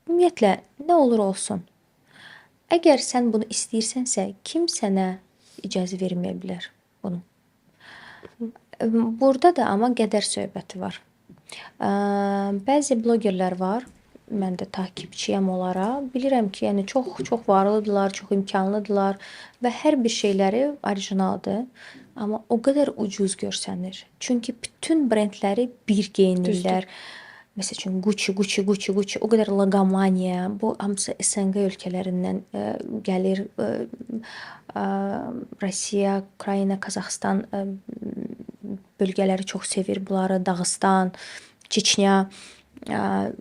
Ümumiyyətlə nə olur olsun. Əgər sən bunu istəyirsənsə, kim sənə icazə verməyə bilər bunu? Burada da amma qədər söhbəti var. Bəzi blogerlər var, mən də takipçiyəm onlara. Bilirəm ki, yəni çox varlıdırlar, çox imkanlıdırlar və hər bir şeyləri orijinaldır. Amma o qədər ucuz görsənir. Çünki bütün brendləri bir geyinirlər. Məsəl üçün Gucci, o qədər loqomaniya, bu hamısı SNG ölkələrindən gəlir. Rusiya, Ukrayna, Qazaxıstan bölgələri çox sevir bunları, Dağıstan, Çeçnya.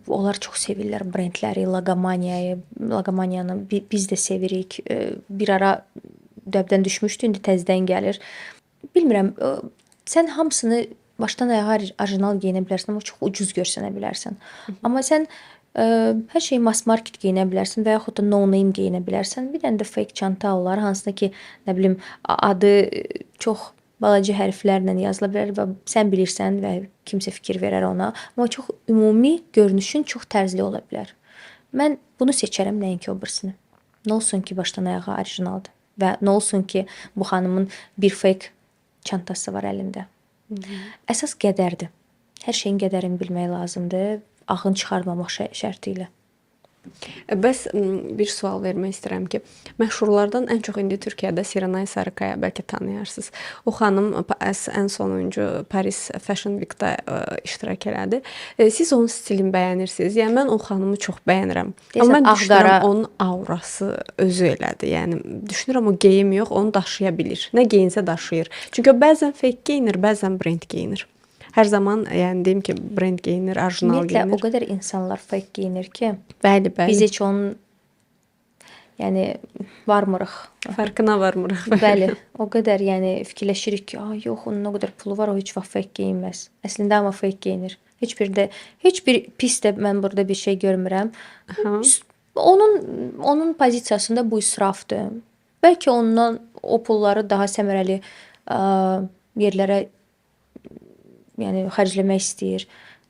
Onlar çox sevirlər brendləri, loqomaniyanı biz də sevirik. Bir ara dəbdən düşmüşdü, indi təzədən gəlir. Bilmirəm, sən hamısını başdan ayağa orijinal geyinə bilərsən, amma çox ucuz görsənə bilərsən. Amma sən Hər şeyi mass market geyinə bilərsən və yaxud da no name geyinə bilərsən. Bir dənə də fake çanta olar, hansında ki, nə bilim, adı çox balaca hərflərlə yazıla bilər və sən bilirsən və kimsə fikir verər ona, amma çox ümumi görünüşün çox tərzli ola bilər. Mən bunu seçərəm nəinki o birisini. Nə olsun ki, başdan ayağa orijinaldır və nə olsun ki, bu xanımın bir fake çantası var əlində. Əsas qədərdir. Hər şeyin qədərini bilmək lazımdır. Axın çıxarmamaq şərti ilə. Bəs bir sual vermək istəyirəm ki, məşhurlardan ən çox indi Türkiyədə Serenay Sarıkaya bəlkə tanıyarsınız. O xanım ən sonuncu Paris Fashion Week-də iştirak elədi. Siz onun stilini bəyənirsiniz? Yəni mən o xanımı çox bəyənirəm. Amma mən düşünürəm onun aurası özü elədir. Yəni düşünürəm o geyim yox, onu daşıya bilir. Nə geyinsə daşıyır. Çünki o bəzən fake geyinir, bəzən brend geyinir. Hər zaman yəni deyim ki, brend geyinir, orijinal geyinir. Ümumiyyətlə o qədər insanlar fake geyinir ki, bəli. Biz heç onun yəni varmırıq. Fərqinə varmırıq. Bəli, o qədər yəni fikirləşirik ki, yox, onun o qədər pulu var, o heç vaxt fake geyinməz. Əslində amma fake geyinir. Heç bir pis də mən burada bir şey görmürəm. Onun pozisiyasında bu israfdır. Bəlkə ondan o pulları daha səmərəli yerlərə yəni xərcləmək istəyir.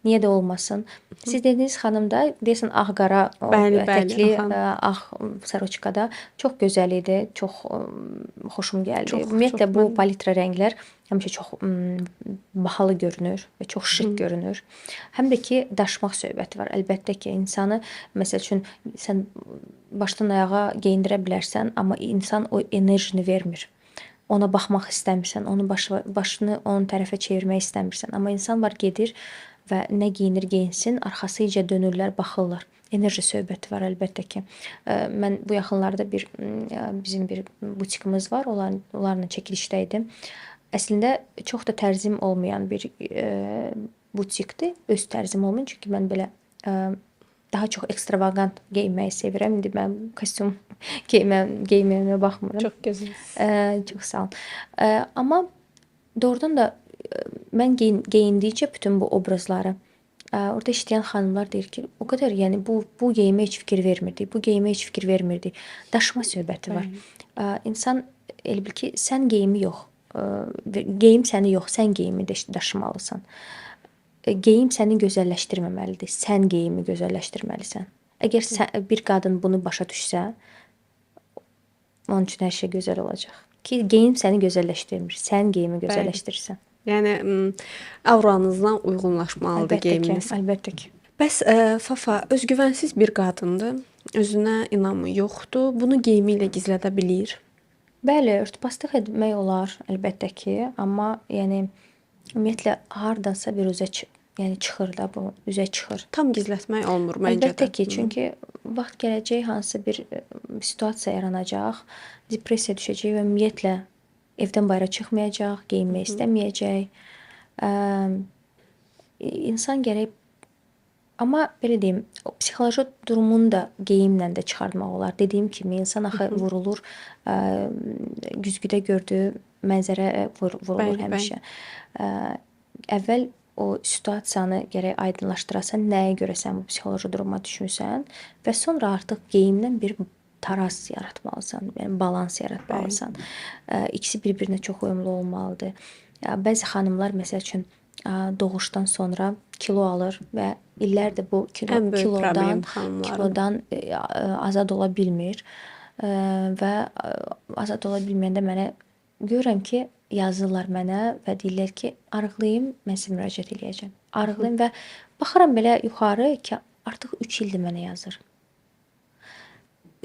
Niyə də olmasın? Siz dediyiniz xanım da deyəsən ağ-qara ətəkli, ağ saroçkada çox gözəl idi, çox xoşum gəldi. Ümumiyyətlə bu palitra rənglər həmişə çox bahalı görünür və çox şık görünür. Həm də ki, daşımaq söhbəti var. Əlbəttə ki, insanı məsəl üçün sən başdan ayağa geyindirə bilərsən, amma insan o enerjini vermir. Ona baxmaq istəmirsən, onun başını onun tərəfə çevirmək istəmirsən. Amma insan var gedir və nə geyinir geyinsin, arxasıca dönürlər, baxırlar. Enerji söhbəti var əlbəttə ki. Mən bu yaxınlarda bizim bir butikimiz var, onlarla çəkilişdə idim. Əslində çox da tərzim olmayan bir butikdir. Öz tərzim olmayan, çünki mən belə daha çox ekstravagant geyinməyi sevirəm. İndi mən kostyum geyməyimə baxmıram. Çox gözəl. Çox sağ olun. Amma doğrudan da mən geyindikcə bütün bu obrazları orada işləyən xanımlar deyir ki, o qədər yəni bu geyimə heç fikir vermirdik. Bu geyimə heç fikir vermirdik. Daşıma söhbəti var. İnsan elə bil ki, sən geyimi yox. Geyim səni yox, sən geyimi daşımalısan. Geyim səni gözəlləşdirməməlidir. Sən geyimi gözəlləşdirməlisən. Əgər bir qadın bunu başa düşsə, onun üçün hər şey gözəl olacaq. Ki geyim səni gözəlləşdirmir. Sən geyimi gözəlləşdirirsən. Yəni avranızla uyğunlaşmalıdır geyiminiz. Əlbəttə ki. Bəs Fafa özgüvənsiz bir qadındır. Özünə inamı yoxdur. Bunu geyimi ilə gizlədə bilir. Bəli, örtbastlıq etmək olar, əlbəttə ki, amma yəni ümumiyyətlə hardansa bir çıxır da bu, üzə çıxır. Tam gizlətmək olmur məncə də. Əlbəttə ki, çünki vaxt gələcək hansısa bir situasiya yaranacaq, depressiya düşəcək və ümumiyyətlə evdən bayıra çıxmayacaq, geyinmək istəməyəcək. İnsan gərək, amma belə deyim, psixoloji durumunu da geyimlə də çıxartmaq olar. Dediyim kimi, insan axı vurulur, güzgüdə gördüyü mənzərə vurulur həmişə. Əvvəl o situasiyanı gərək aydınlaşdırasan, nəyə görə sən bu psixoloji duruma düşmüsən və sonra artıq geyimdən bir taraz yaratmalısan, yəni balans yaratmalısan. İkisi bir-birinə çox uyumlu olmalıdır. Bəzi xanımlar məsəl üçün doğuşdan sonra kilo alır və illərdir bu kilodan azad ola bilmir və azad ola bilməyəndə mənə görürəm ki, yazırlar mənə və deyirlər ki, arıqlayım, mən sizə müraciət edəcəm. Arıqlayım və baxıram belə yuxarı ki, artıq 3 ildir mənə yazır.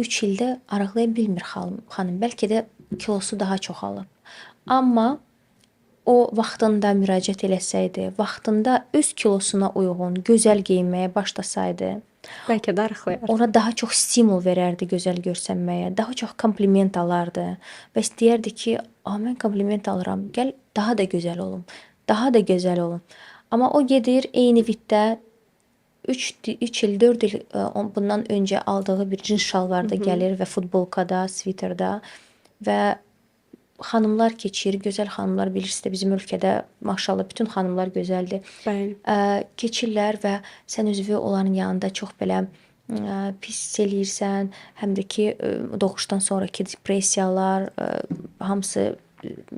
3 ildə arıqlaya bilmir xanım. Bəlkə də kilosu daha çoxalıb. Amma o vaxtında müraciət eləsəydi, vaxtında öz kilosuna uyğun, gözəl geyinməyə başlasaydı, bəlkə də arıqlayardı. Ona daha çox stimul verərdi gözəl görsənməyə, daha çox kompliment alardı və istəyərdi ki, mən kompliment alıram, gəl daha da gözəl olum, daha da gözəl olum. Amma o gedir eyni viddə 3 il, 4 il bundan öncə aldığı bir cins şalvarda gəlir və futbolkada, sviterdə və xanımlar keçir, gözəl xanımlar bilirsiniz də bizim ölkədə maşallah bütün xanımlar gözəldir. Bəli. Keçirlər və sən özünü onların yanında çox belə pis hiss eləyirsən, həm də ki doğuşdan sonrakı depressiyalar, hamısı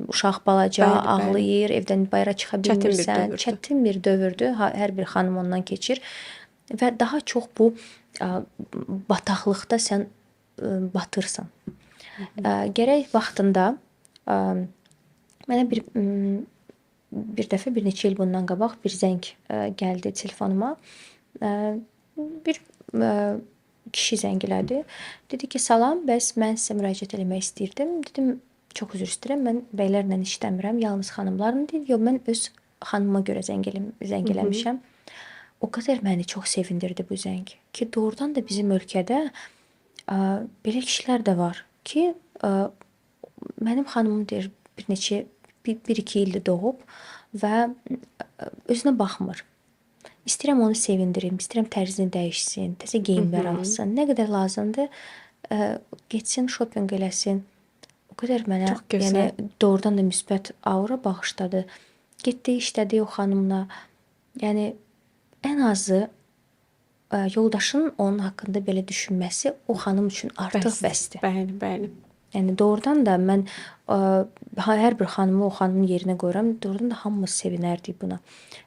uşaq balaca Bəli, bəli. ağlayır, evdən bayıra çıxa Çətin bir bilmirsən. dövrdür. Çətin bir dövrdür. Hər bir xanım ondan keçir və daha çox bu bataqlıqda sən batırsan. Gərək vaxtında mənə bir dəfə bir neçə il bundan qabaq bir zəng gəldi telefonuma. Bir kişi zəng elədi. Dedi ki, salam, bəs mən sizə müraciət eləmək istəyirdim. Dedim, çox üzr istəyirəm, mən bəylərlə işləmirəm, yalnız xanımlarla. Dedi, yox, mən öz xanımıma görə zəng eləmişəm. O qədər məni çox sevindirdi bu zəng ki, doğrudan da bizim ölkədə belə kişilər də var ki, mənim xanımım deyir, bir iki ildir doğub və özünə baxmır. İstəyirəm onu sevindirim, istəyirəm tərzini dəyişsin, təzə geyimlər alsın. Nə qədər lazımdır, getsin, şopinq eləsin. O qədər mənə doğrudan da müsbət aura bağışladı. Getdi, işlədi o xanımla. Yəni ən azı yoldaşının onun haqqında belə düşünməsi o xanım üçün artıq bəsdir. Bəli, bəli. Yəni doğrudan da mən hər bir xanımı o xanımın yerinə qoyuram. Doğrudan da hamımız sevinərdik buna.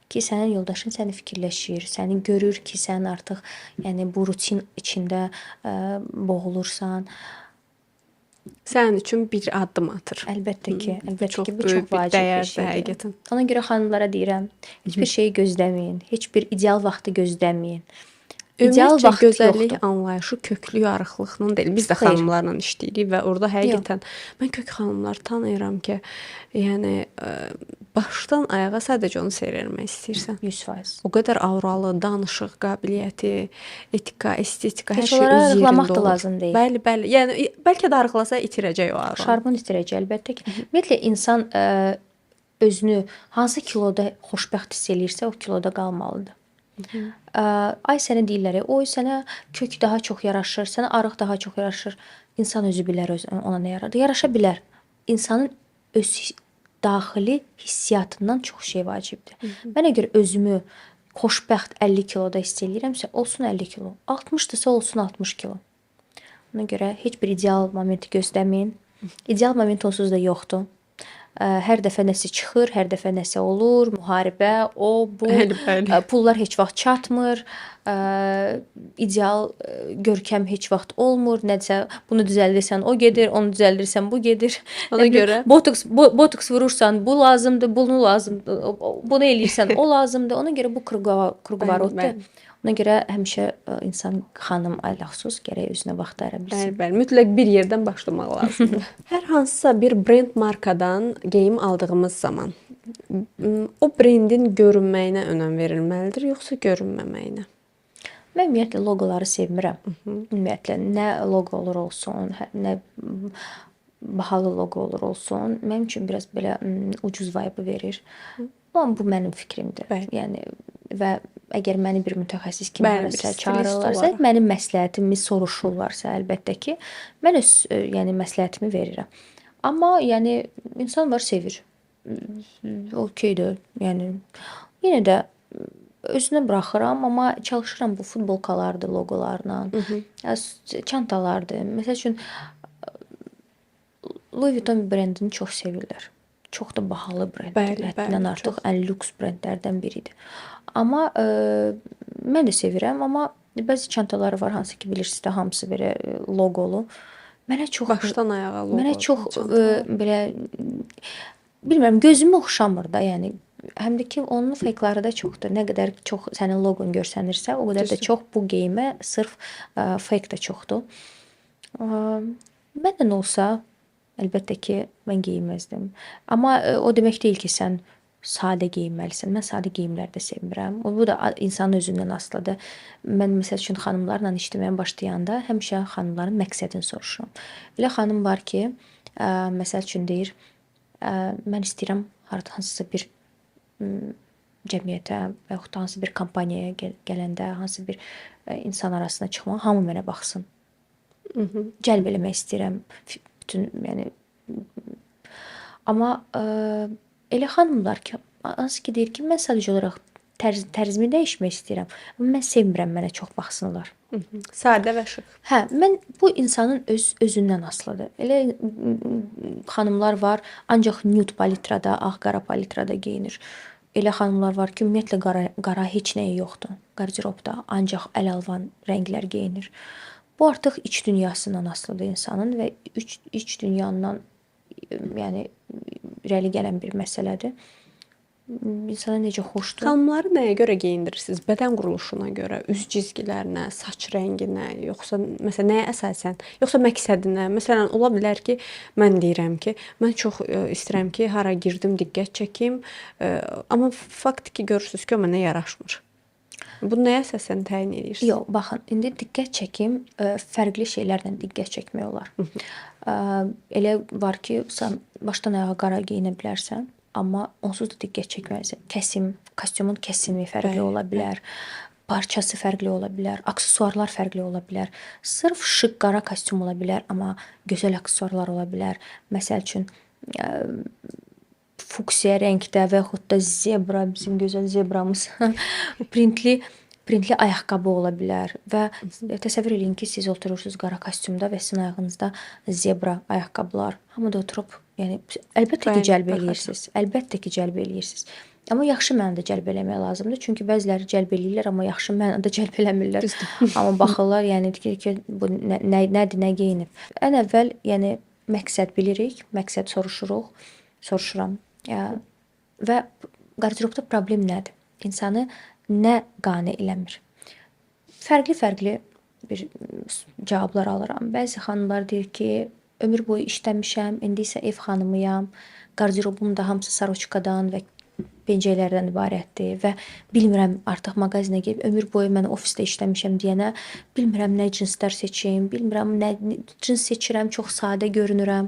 Ki sənin yoldaşın səni fikirləşir, səni görür ki, sən artıq yəni bu rutin içində boğulursan. Sənin üçün bir addım atır. Əlbəttə ki, bu çox vacib bir şeydir həqiqətən. Ona görə xanımlara deyirəm, heç bir şeyi gözləməyin, heç bir ideal vaxtı gözləməyin. Ümumiyyətcə gözəllik anlayışı köklü yarıqlıqla deyil. Biz də xanımlarla işləyirik və orada həqiqətən mən kök xanımlar tanıyıram ki, yəni başdan ayağa sadəcə onu seyr etmək istəyirsən. 100%. O qədər auralı, danışıq qabiliyyəti, etika, estetika, hər şey öz yerində arıqlamaq da lazım deyil. Bəli, bəli. Yəni bəlkə də arıqlasa itirəcək o aura. Şarbon itirəcək əlbəttə ki. Ümumiyyətlə insan özünü hansı kiloda xoşbəxt hiss eləyirsə, o kiloda qalmalıdır. Ay sənə deyirlər, oy sənə kök daha çox yaraşır, sənə arıq daha çox yaraşır. İnsan özü bilər ona nə yaradı. Yaraşa bilər. İnsanın öz daxili hissiyatından çox şey vacibdir. Mən əgər özümü xoşbəxt 50 kiloda hiss eləyirəmsə, olsun 50 kilo. 60-dırsa olsun 60 kilo. Ona görə heç bir ideal momenti gözləməyin. İdeal moment onsuz da yoxdur. Hər dəfə nəsə çıxır, hər dəfə nəsə olur, müharibə, o, bu, pullar heç vaxt çatmır, ideal görkəm heç vaxt olmur, nəsə bunu düzəldirsən o gedir, onu düzəldirsən bu gedir. Ona görə botoks vurursan bu lazımdır, bunu lazımdır, bunu eləyirsən o lazımdır. Ona görə bu kruqvarotdur. Ona görə həmişə insan xanım ələxsus gərək özünə vaxt ayıra bilsin. Bəli, mütləq bir yerdən başlamaq lazımdır. Hər hansısa bir brend markadan geyim aldığımız zaman o brendin görünməyinə önəm verilməlidir, yoxsa görünməməyinə? Mən ümumiyyətlə loqoları sevmirəm. Ümumiyyətlə nə loqo olur olsun, nə bahalı loqo olur olsun, mənim üçün biraz belə ucuz vibe verir. Amma bu mənim fikrimdir. Yəni və əgər məni bir mütəxəssis kimi harasa çağırırlarsa, mənim məsləhətimi soruşurlarsa, əlbəttə ki, mən öz yəni məsləhətimi verirəm. Amma yəni insan var sevir. Okeydir. Yəni yenə də özünə buraxıram, amma çalışıram bu futbolkalardır, loqolarla, çantalardır. Məsəl üçün Louis Vuitton brendini çox sevirlər. Çox da bahalı brenddir. Həddindən artıq ən lüks brendlərdən biridir. Amma mən də sevirəm, amma bəzi çantaları var, hansı ki bilirsiniz də hamısı belə loqolu. Mənə çox başdan ayağa loqo. Mənə çox belə bilmirəm, gözümə oxşamır da, yəni həm də ki onun fake'ları da çoxdur. Nə qədər çox sənin loqon görsənirsə, o qədər də çox bu geyimə sırf fake də çoxdur. Məndən olsa əlbəttə ki, mən geyinməzdim. Amma o demək deyil ki, sən sadə geyinməlisən. Mən sadə geyimlər də sevmirəm. Bu da insanın özündən asılıdır. Mən məsəl üçün xanımlarla işləməyə başlayanda həmişə xanımların məqsədini soruşuram. Elə xanım var ki, məsəl üçün deyir, mən istəyirəm hansısa bir cəmiyyətə və yaxud da hansı bir kompaniyaya gələndə, hansı bir insan arasına çıxmaq, hamı mənə baxsın. Cəlb eləmək istəyirəm. Bütün yəni Amma elə xanımlar ki, hansı ki deyir ki, mən sadəcə olaraq tərzimi dəyişmək istəyirəm, amma mən sevmirəm mənə çox baxsınlar. Sadə və şıq. Hə, mən bu insanın özündən asılıdır. Elə xanımlar var, ancaq nude palitrada, ağ-qara palitrada geyinir. Elə xanımlar var ki, ümumiyyətlə qara heç nəyi yoxdur qarderobda, ancaq əlalvan rənglər geyinir. Bu artıq iç dünyasından asılıdır insanın və iç dünyandan yəni irəli gələn bir məsələdir. İnsana necə xoşdur? Xanımları nəyə görə geyindirirsiniz? Bədən quruluşuna görə, üz cizgilərinə, saç rənginə, yoxsa məsələn nəyə əsasən? Yoxsa məqsədinə? Məsələn, ola bilər ki, mən deyirəm ki, mən çox istəyirəm ki, hara girdim diqqət çəkim, amma fakt ki, görürsüz ki, o mənə yaraşmır. Bunu nəyə əsasən təyin edirsiniz? Yox, baxın, indi diqqət çəkim fərqli şeylərlə diqqət çəkmək olar. Elə var ki, sən başdan ayağa qara geyinə bilərsən, amma onsuz da diqqət çəkməlisən. Kəsim, kostyumun kəsimi fərqli ola bilər. Parçası fərqli ola bilər, aksesuarlar fərqli ola bilər. Sırf şıq qara kostyum ola bilər, amma gözəl aksesuarlar ola bilər. Məsəl üçün fuksiya rəngdə və yaxud da zebra, bizim gözəl zebramız printli ayaqqabı ola bilər və təsəvvür eləyin ki, siz oturursunuz qara kostyumda və sizin ayağınızda zebra ayaqqabılar. Hamı da oturub, yəni əlbəttə ki, cəlb eləyirsiniz. Əlbəttə ki, cəlb eləyirsiniz. Amma yaxşı mənada cəlb eləmək lazımdır. Çünki bəziləri cəlb eləyirlər, amma yaxşı mənada cəlb eləmirlər. Amma baxırlar, yəni ki, bu nədir, nə geyinib. Ən əvvəl, yəni məqsəd bilirik, məqsəd soruşuram. Və qarderobda problem nədir? İnsanı nə qane eləmir? Fərqli bir cavablar alıram. Bəzi xanımlar deyir ki, ömür boyu işləmişəm, indi isə ev xanımıyam. Qarderobum da hamısı saroçkadan və pencəklərdən ibarətdir və bilmirəm artıq mağazinə gedib ömür boyu mən ofisdə işləmişəm deyənə bilmirəm nə cinslər seçim, bilmirəm nə cins seçirəm, çox sadə görünürəm.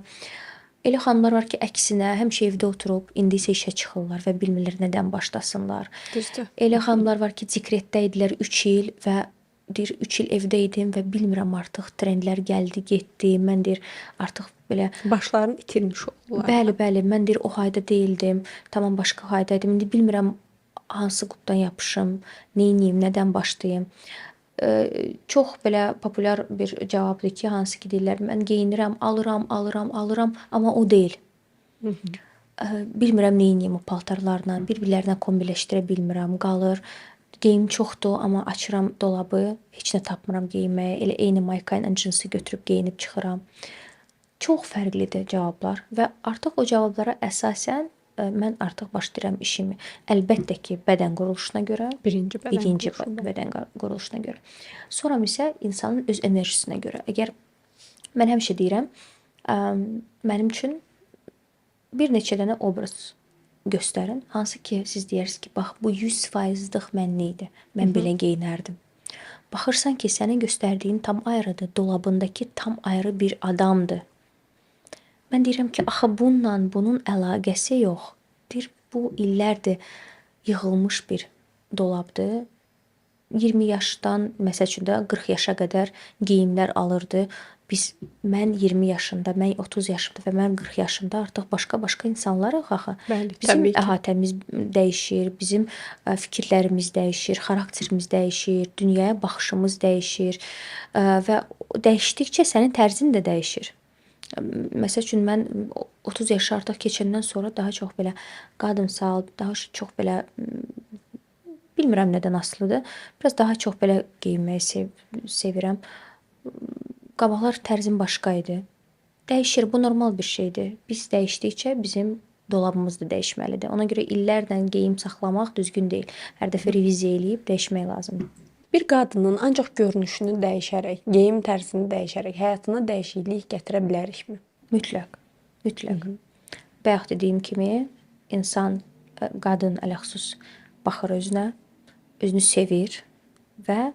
Elə xanımlar var ki, əksinə həmişə evdə oturub, indi isə işə çıxırlar və bilmirlər nədən başlasınlar. Düzdür. Elə xanımlar var ki, dekretdə idilər 3 il və deyir 3 il evdə idim və bilmirəm artıq trendlər gəldi, getdi. Mən deyir artıq belə başlarını itirmiş oldular. Bəli, mən deyir o hayda deyildim. Tamam başqa haydaydım. İndi bilmirəm hansı qutdan yapışım, nə edeyim, nədən başlayım. Çox belə populyar bir cavabdır ki, hansı ki deyirlər, mən geyinirəm, alıram, amma o deyil. Bilmirəm nə edeyim o paltarlarla, bir-birlərinə kombinləşdirə bilmirəm, qalır. Geyim çoxdur, amma açıram dolabı, heç nə tapmıram geyinməyə. Elə eyni mayka ilə cinsi götürüb geyinib çıxıram. Çox fərqlidir cavablar və artıq o cavablara əsasən mən artıq başlayıram işimi. Əlbəttə ki, bədən quruluşuna görə, birinci bədən quruluşuna görə. Sonra isə insanın öz enerjisinə görə. Əgər mən həmişə deyirəm, mənim üçün bir neçə dənə obraz göstərin. Hansı ki, siz deyirsiniz ki, bax bu 100%'lıq mənli idi. Mən belə geyinərdim. Baxırsan ki, sənin göstərdiyin tam ayrıdır. Dolabındakı tam ayrı bir adamdır. Mən deyirəm ki, axı bununla bunun əlaqəsi yox. Bu illərdir yığılmış bir dolabdır. 20 yaşdan, məsəl üçün də 40 yaşa qədər geyimlər alırdı. Mən 20 yaşında, mən 30 yaşımda və mən 40 yaşımda artıq başqa insanlarıq axı. Bizim əhatəmiz dəyişir, bizim fikirlərimiz dəyişir, xarakterimiz dəyişir, dünyaya baxışımız dəyişir və dəyişdikcə sənin tərzin də dəyişir. Məsəl üçün mən 30 yaşı artıq keçəndən sonra daha çox belə qadınsal, daha çox belə bilmirəm nədən asılıdır. Biraz daha çox belə geyinməyi sevirəm. Qabaqlar tərzim başqa idi. Dəyişir, bu normal bir şeydir. Biz dəyişdikcə bizim dolabımız da dəyişməlidir. Ona görə illərlə geyim saxlamaq düzgün deyil. Hər dəfə reviziya eləyib dəyişmək lazımdır. Bir qadının ancaq görünüşünü dəyişərək, geyim tərzini dəyişərək həyatına dəyişiklik gətirə bilərikmi? Mütləq. Bayaq dediyim kimi, insan, qadın ələxüsus baxır özünə, özünü sevir və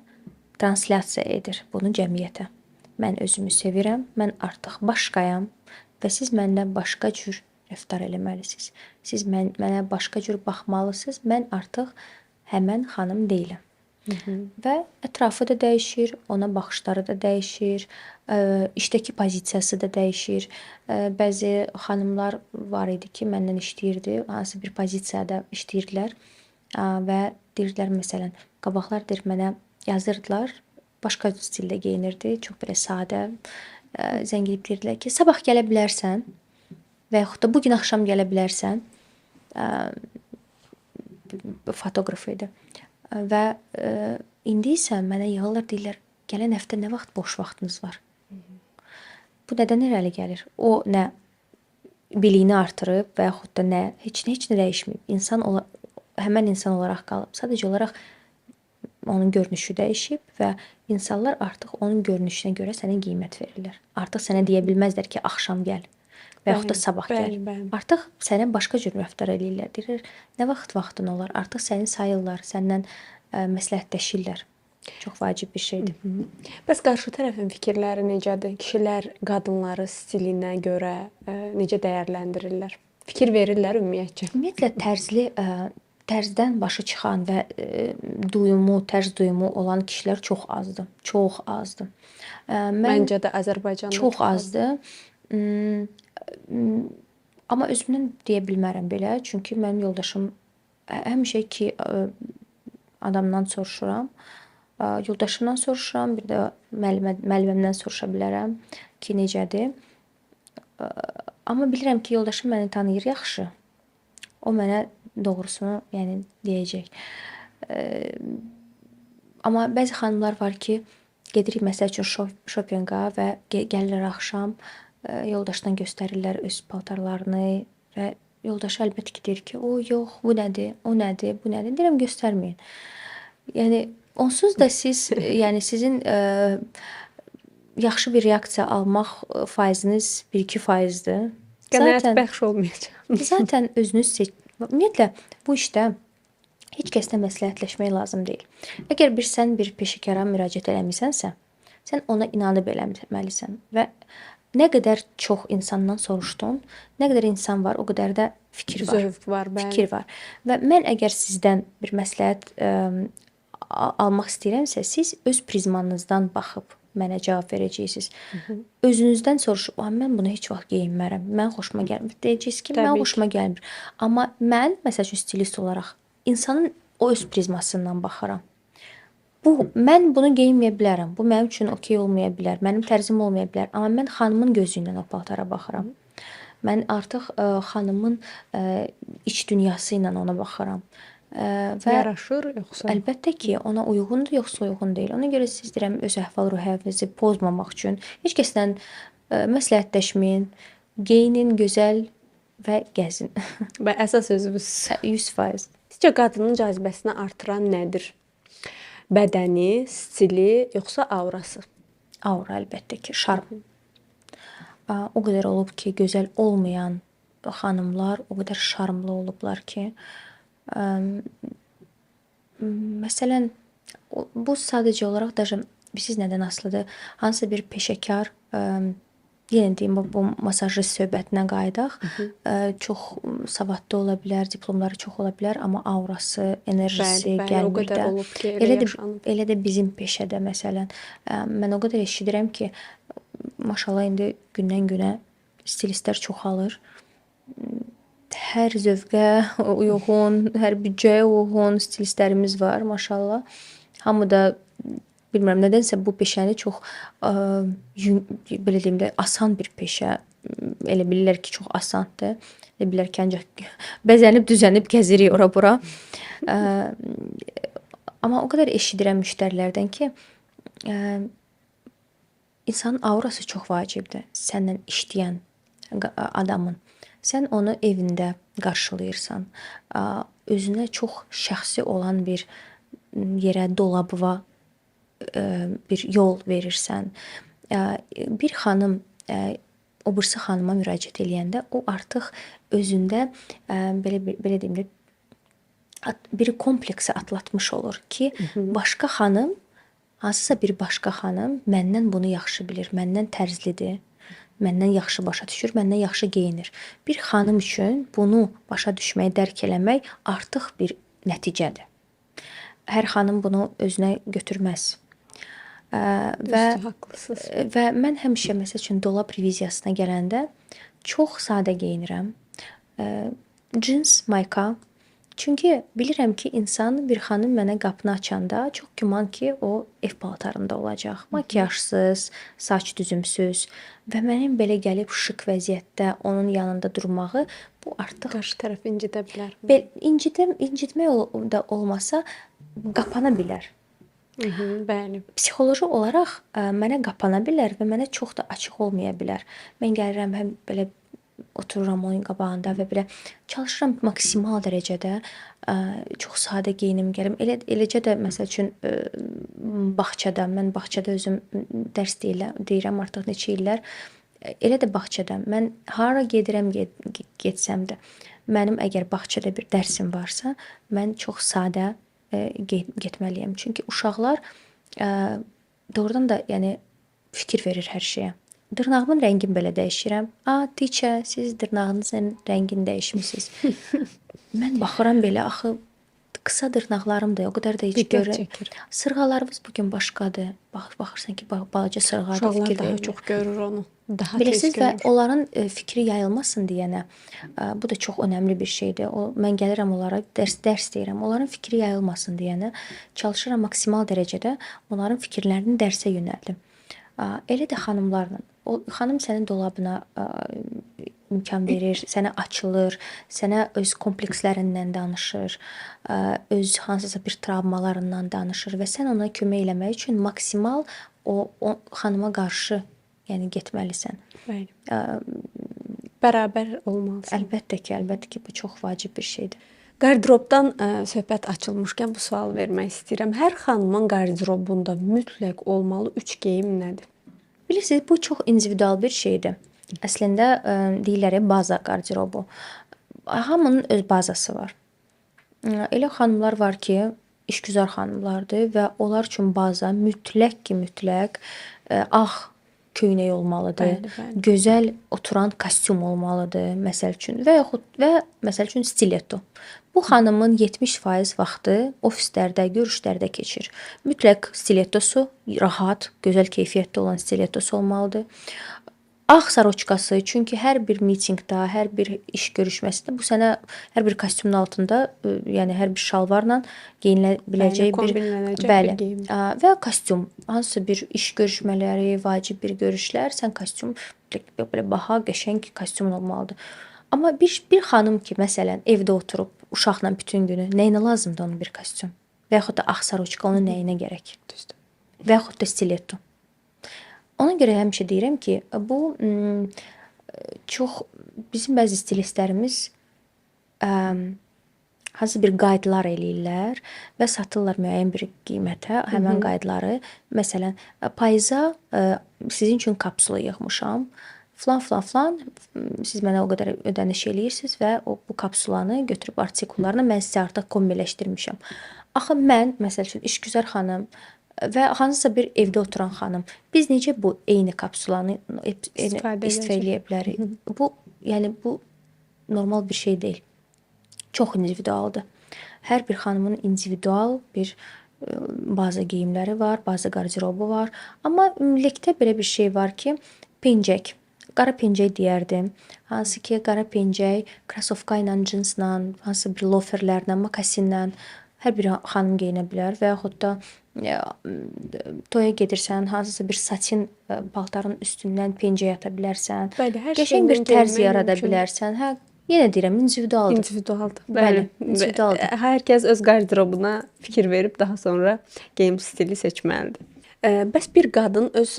translyasiya edir bunu cəmiyyətə. Mən özümü sevirəm, mən artıq başqayam və siz məndən başqa cür rəftar eləməlisiniz. Siz mənə başqa cür baxmalısınız, mən artıq həmən xanım deyiləm. Və ətrafı da dəyişir, ona baxışları da dəyişir, işdəki pozisiyası da dəyişir. Bəzi xanımlar var idi ki, məndən işləyirdi, hansı bir pozisiyada işləyirdilər və deyirdilər məsələn, qabaqlar deyir mənə yazırdılar, başqa stildə geyinirdi, çox belə sadə. Zəng edib deyirdilər ki, sabah gələ bilərsən və yaxud da bu gün axşam gələ bilərsən. Fotoqraf idi. Və indi isə mənə yığırlar, deyirlər, gələn həftə nə vaxt boş vaxtınız var? Bu nədən irəli gəlir? O nə biliyini artırıb və yaxud da nə, heç nə dəyişməyib. Həmən insan olaraq qalıb. Sadəcə olaraq onun görünüşü dəyişib və insanlar artıq onun görünüşünə görə sənə qiymət verirlər. Artıq sənə deyə bilməzlər ki, axşam gəl və yaxud da sabah gəl. Artıq sənə başqa cür rəftar eləyirlər. Deyirlər, nə vaxtın olar? Artıq səni sayırlar, səndən məsləhətləşirlər. Çox vacib bir şeydir. Bəs qarşı tərəfin fikirləri necədir? Kişilər qadınları stilinə görə necə dəyərləndirirlər? Fikir verirlər ümumiyyətcə? Ümumiyyətlə tərzdən başı çıxan və tərz duyumu olan kişilər çox azdır. Çox azdır. Məncə də Azərbaycanda çox azdır. Amma özümdən deyə bilmərəm belə. Çünki mənim yoldaşım həmişə ki adamdan soruşuram. Yoldaşımdan soruşuram, bir də müəllimimdən soruşa bilərəm ki, necədir. Amma bilirəm ki, yoldaşım məni tanıyır yaxşı. O mənə doğrusunu, yəni deyəcək. Amma bəzi xanımlar var ki, gedirik məsəl üçün şopinqa və gəlirlər axşam, yoldaşdan göstərirlər öz paltarlarını və yoldaşı əlbəttə ki, deyir ki, o yox, bu nədir, o nədir, bu nədir. Deyirəm, göstərməyin. Yəni onsuz da siz, yəni sizin yaxşı bir reaksiya almaq faiziniz 1-2%-dir. Qənaət bəxş olmayacaq. Zaten özünüz ümumiyyətlə bu işdə heç kəslə məsləhətləşmək lazım deyil. Əgər sən bir peşəkara müraciət eləmisənsə, sən ona inanıb eləməlisən və nə qədər çox insandan soruşdun, nə qədər insan var, o qədər də fikir var. Zövq var, bəli. Fikir var. Və mən əgər sizdən bir məsləhət almaq istəyirəmsə, siz öz prizmanızdan baxıb mənə cavab verəcəksiniz. Özünüzdən soruşub, mən bunu heç vaxt geyinmərəm, mən xoşuma gəlmir. Deyəcəksiniz ki, mən xoşuma gəlmir. Amma mən, məsəl üçün stilist olaraq, insanın o öz prizmasından baxıram. Mən bunu geyinməyə bilərəm. Bu mənim üçün okey olmaya bilər. Mənim tərzim olmaya bilər. Amma mən xanımın gözü ilə o paltara baxıram. Mən artıq xanımın iç dünyası ilə ona baxıram. Və yaraşır yoxsa? Əlbəttə ki, ona uyğundur yoxsa uyğun deyil. Ona görə siz deyirəm öz əhval-ruhiyyənizi pozmamaq üçün heç kəslə məsləhətləşməyin, geyinin gözəl və gəzin. Və əsas özünüz 100%. Sizcə qadının cazibəsini artıran nədir? Bədəni, stili, yoxsa aurası? Aura əlbəttə ki, şarm. O qədər olub ki, gözəl olmayan xanımlar o qədər şarmlı olublar ki, məsələn, bu sadəcə olaraq bilirsiniz nədən asılıdır? Hansısa bir peşəkar, yenə deyim, bu masajist söhbətinə qayıdaq. Çox savadlı ola bilər, diplomları çox ola bilər, amma aurası, enerjisi gəlmir də. Olub ki, elə də bizim peşədə məsələn. Mən o qədər eşidirəm ki, maşallah indi gündən-günə stilistlər çoxalır. Hər zövqə uyğun, hər büdcəyə uyğun stilistlərimiz var, maşallah. Hamı da bilmirəm nədənsə bu peşəni çox belə deyim də asan bir peşə. Elə bilirlər ki, çox asandır. Elə bilirlər ki, ancaq bəzənib, düzənib gəzirik ora-bura. Amma o qədər eşidirəm müştərilərdən ki, insanın aurası çox vacibdir. Səndən işləyən adamın. Sən onu evində qarşılayırsan. Özünə çox şəxsi olan bir yerə, dolabıva bir yol verirsən. Bir xanım o birisi xanıma müraciət eləyəndə o artıq özündə belə deyim də bir kompleksi atlatmış olur ki, başqa xanım, hansısa bir başqa xanım məndən bunu yaxşı bilir, məndən tərzlidir, məndən yaxşı başa düşür, məndən yaxşı geyinir. Bir xanım üçün bunu başa düşməyi, dərk eləmək artıq bir nəticədir. hər xanım bunu özünə götürməz. Və Düzdür, haqlısınız. və mən həmişə məsəl üçün dolab reviziyasına gələndə çox sadə geyinirəm. Cins, mayka. Çünki bilirəm ki, insan bir xanım mənə qapını açanda çox güman ki, o ev paltarında olacaq. Makiyajsız, saç düzümsüz və mənim belə gəlib şık vəziyyətdə onun yanında durmağı bu artıq Qarşı tərəf incidə bilər. incitmək da olmasa qapana bilər. Bəli. Psixoloji olaraq mənə qapana bilər və mənə çox da açıq olmaya bilər. Mən gəlirəm həm belə otururam onun qabağında və belə çalışıram maksimal dərəcədə çox sadə geyinim gəlim. Eləcə də məsəl üçün mən bağçada özüm dərs deyirəm artıq neçə illər. Elə də bağçada mən hara gedirəm getsəm də mənim əgər bağçada bir dərsim varsa, mən çox sadə getməliyəm. Çünki uşaqlar doğrudan da yəni fikir verir hər şeyə. Dırnağımın rəngini belə dəyişirəm. Teacher, siz dırnağınızın rəngini dəyişmisiniz. Mən baxıram belə, axı qısa dırnaqlarım da o qədər də heç görürəm. Sırğalarımız bu gün başqadır. Baxırsan ki, balaca sırğadır, fikir daha çox görür onu. Daha bilirsiniz tez və görür. onların fikri yayılmasın deyənə bu da çox önəmli bir şeydir. Mən gəlirəm onlara dərs deyirəm. Onların fikri yayılmasın deyənə çalışıram maksimal dərəcədə onların fikirlərini dərsə yönəldim. Elə də xanımlarla. O xanım sənin dolabına imkan verir, sənə açılır, sənə öz komplekslərindən danışır, öz hansısa bir travmalarından danışır və sən ona kömək eləmək üçün maksimal o xanıma qarşı yəni getməlisən. Bəli. Bərabər olmalısan. Əlbəttə ki, bu çox vacib bir şeydir. Qarderobdan söhbət açılmışkən bu sual vermək istəyirəm. Hər xanımın qarderobunda mütləq olmalı 3 geyim nədir? Bilirsiniz, bu çox individual bir şeydir. Əslində deyirlər baza qarderobu. Hamının öz bazası var. Elə xanımlar var ki, işgüzar xanımlardır və onlar üçün baza mütləq ağ köynək olmalıdır. Bəli. Gözəl oturan kostyum olmalıdır, məsəl üçün və məsəl üçün stiletto. Bu xanımın 70% vaxtı ofislərdə, görüşlərdə keçir. Mütləq stilettosu, rahat, gözəl keyfiyyətdə olan stilettosu olmalıdır. Ağ saroçkası, çünki hər bir mitinqdə, hər bir iş görüşməsində bu sənə hər bir kostyumun altında, yəni hər bir şalvarla geyinilə biləcək bir geyim. Və kostyum, hansısa bir iş görüşmələri, vacib bir görüşlər, sən kostyum belə baha, qəşəng kostyumun olmalıdır. Amma bir xanım ki, məsələn, evdə oturub uşaqla bütün günü, nəyinə lazımdır onun bir kostyum? Və yaxud da ağ saroçka onun nəyinə gərək? Düzdür. Və yaxud da stiletto. Ona görə həmişə deyirəm ki, bu çox bizim bəzi stilistlərimiz hansı bir qaydalar eləyirlər və satırlar müəyyən bir qiymətə həmin qaydaları. Məsələn, payıza sizin üçün kapsula yığmışam. Falan, siz mənə o qədər ödəniş eləyirsiniz və bu kapsulanı götürüb artikullarla mən sizə artıq kombinləşdirmişəm. Axı mən, məsəl üçün, işgüzar xanım və hansısa bir evdə oturan xanım, biz necə bu eyni kapsulanı istifadə edə bilərik? Bu normal bir şey deyil. Çox individualdır. Hər bir xanımın individual bir baza geyimləri var, baza qarderobu var. Amma ümumilikdə belə bir şey var ki, pencək. Qara pencək deyərdim. Hansı ki, qara pencək krasovka ilə, cinslə, hansı bir loferlərlə, mokasinlə hər bir xanım geyinə bilər və yaxud da toya gedirsən, hansısa bir satin paltarın üstündən pencək ata bilərsən. Bəli, hər qəşəng bir tərz yarada bilərsən. Yenə deyirəm, individualdır. İndividualdır. Bəli, individualdır. Hər kəs öz qarderobuna fikir verib daha sonra geyim stili seçməlidir. Bəs bir qadın öz